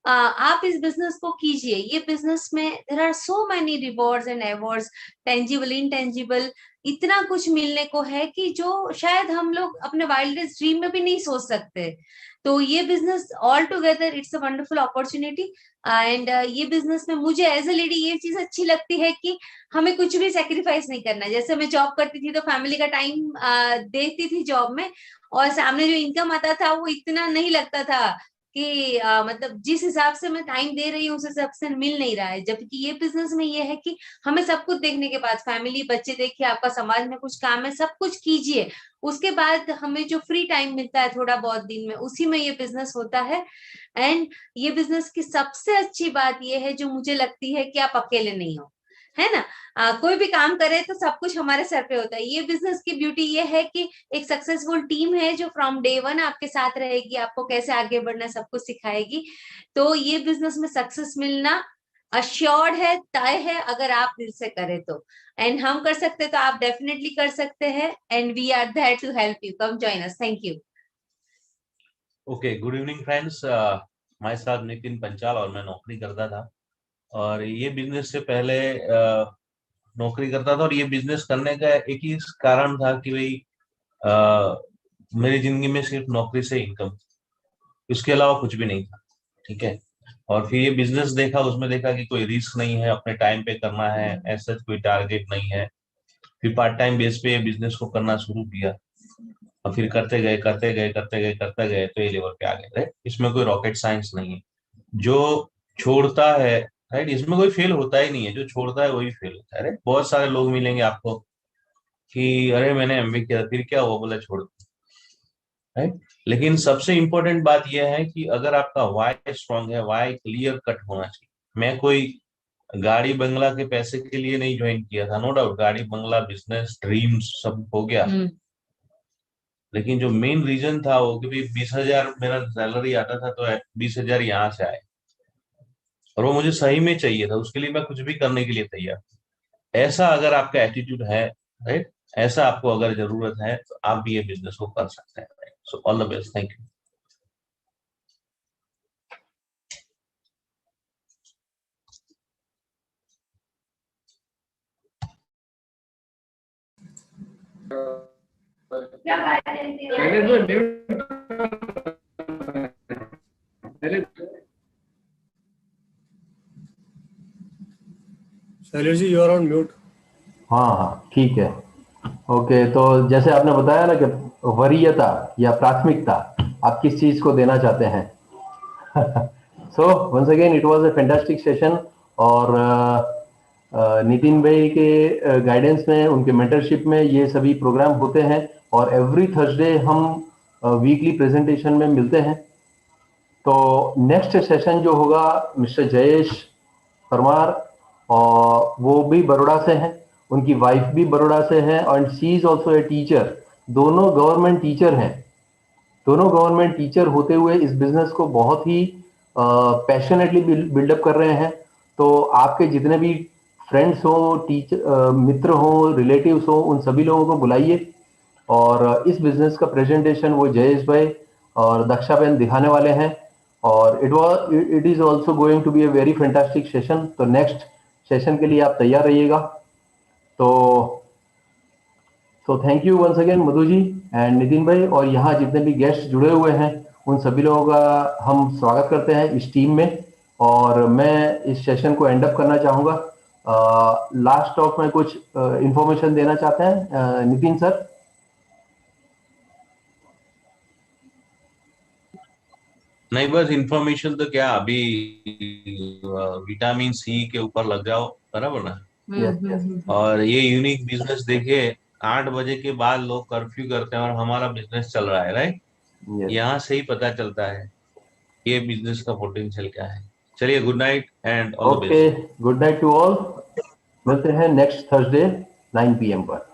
आप इस बिजनेस को कीजिए। ये बिजनेस में there are so many rewards and awards, tangible intangible, इतना कुछ मिलने को है कि जो शायद हम लोग अपने वाइल्डेस्ट ड्रीम में भी नहीं सोच सकते। तो ये business all together it's a wonderful opportunity. And ये बिजनेस में मुझे एज अ लेडी ये चीज अच्छी लगती है कि हमें कुछ भी सेक्रीफाइस नहीं करना है। जैसे मैं जॉब करती थी तो फैमिली का टाइम देती थी जॉब में और सामने जो इनकम आता था वो इतना नहीं लगता था कि मतलब जिस हिसाब से मैं टाइम दे रही हूँ उस हिसाब से मिल नहीं रहा है। जबकि ये बिजनेस में ये है कि हमें सब कुछ देखने के बाद, फैमिली, बच्चे देखिए, आपका समाज में कुछ काम है, सब कुछ कीजिए, उसके बाद हमें जो फ्री टाइम मिलता है थोड़ा बहुत दिन में, उसी में ये बिजनेस होता है। एंड ये बिजनेस की सबसे अच्छी बात ये है जो मुझे लगती है कि आप अकेले नहीं हो। है ना। कोई भी काम करे तो सब कुछ हमारे सर पे होता है। ये बिजनेस की ब्यूटी ये है कि एक सक्सेसफुल टीम है जो फ्रॉम डे वन आपके साथ रहेगी, आपको कैसे आगे बढ़ना सब कुछ सिखाएगी। तो ये बिजनेस में सक्सेस मिलना अश्योर्ड है, तय है, अगर आप दिल से करें तो। एंड हम कर सकते तो आप डेफिनेटली कर सकते हैं, and we are there to help you. Come join us. Thank you. Okay, good evening friends. Myself Nitin Panchal और मैं नौकरी करता था, और ये बिजनेस से पहले नौकरी करता था। और ये बिजनेस करने का एक ही कारण था कि भाई मेरी जिंदगी में सिर्फ नौकरी से इनकम, इसके अलावा कुछ भी नहीं था। ठीक है। और फिर ये बिजनेस देखा, उसमें देखा कि कोई रिस्क नहीं है, अपने टाइम पे करना है, ऐसा कोई टारगेट नहीं है। फिर पार्ट टाइम बेस पे ये बिजनेस को करना शुरू किया, और फिर करते गए तो ये लेवल पे आ गए। राइट, इसमें कोई रॉकेट साइंस नहीं है। जो छोड़ता है, राइट, इसमें कोई फेल होता ही नहीं है, जो छोड़ता है वही फेल होता है। राइट, बहुत सारे लोग मिलेंगे आपको कि अरे मैंने एमबीए किया, फिर क्या हुआ, बोला छोड़। राइट, लेकिन सबसे इंपॉर्टेंट बात यह है कि अगर आपका वाई स्ट्रांग है, वाई क्लियर कट होना चाहिए। मैं कोई गाड़ी बंगला के पैसे के लिए नहीं ज्वाइन किया था, नो डाउट, गाड़ी बंगला बिजनेस ड्रीम्स सब हो गया, लेकिन जो मेन रीजन था वो कि भाई 20,000 मेरा सैलरी आता था, तो 20,000 यहाँ से आए, और वो मुझे सही में चाहिए था, उसके लिए मैं कुछ भी करने के लिए तैयार। ऐसा अगर आपका एटीट्यूड है, राइट, ऐसा आपको अगर जरूरत है, तो आप भी ये बिजनेस को कर सकते हैं। So all the best, thank you. Shailesh ji, you are on mute. हाँ, ठीक है। ओके, तो जैसे आपने बताया ना कि वरीयता या प्राथमिकता आप किस चीज को देना चाहते हैं। So once again it was a fantastic session, और नितिन भाई के गाइडेंस में, उनके मेंटरशिप में ये सभी प्रोग्राम होते हैं, और एवरी थर्सडे हम वीकली प्रेजेंटेशन में मिलते हैं। तो नेक्स्ट सेशन जो होगा, मिस्टर जयेश परमार, और वो भी बड़ौदा से हैं, उनकी वाइफ भी बड़ौदा से है, and she is also a teacher. दोनों गवर्नमेंट टीचर हैं। दोनों गवर्नमेंट टीचर होते हुए इस बिजनेस को बहुत ही पैशनेटली बिल्डअप कर रहे हैं। तो आपके जितने भी फ्रेंड्स हो, टीचर मित्र हो, रिलेटिव्स हो, उन सभी लोगों को बुलाइए, और इस बिजनेस का प्रेजेंटेशन वो जयेश भाई और दक्षा बहन दिखाने वाले हैं, और it is also going to be a very fantastic session. तो नेक्स्ट सेशन के लिए आप तैयार रहिएगा। तो thank you once again Madhu ji and Nitin भाई, और यहाँ जितने भी गेस्ट जुड़े हुए हैं उन सभी लोगों का हम स्वागत करते हैं इस टीम में। और मैं इस सेशन को एंड अप करना चाहूँगा। लास्ट टॉक में कुछ इंफॉर्मेशन देना चाहते हैं नितिन सर? नहीं, बस इंफॉर्मेशन तो क्या, अभी विटामिन सी के ऊपर लग जाओ, बराबर ना। और ये यूनिक बिजनेस देखिए, 8 बजे के बाद लोग कर्फ्यू करते हैं और हमारा बिजनेस चल रहा है, राइट। यहाँ से ही पता चलता है ये बिजनेस का पोटेंशियल क्या है। चलिए, good night and all the best. Okay, good night to all. मिलते हैं नेक्स्ट थर्सडे 9 PM पर।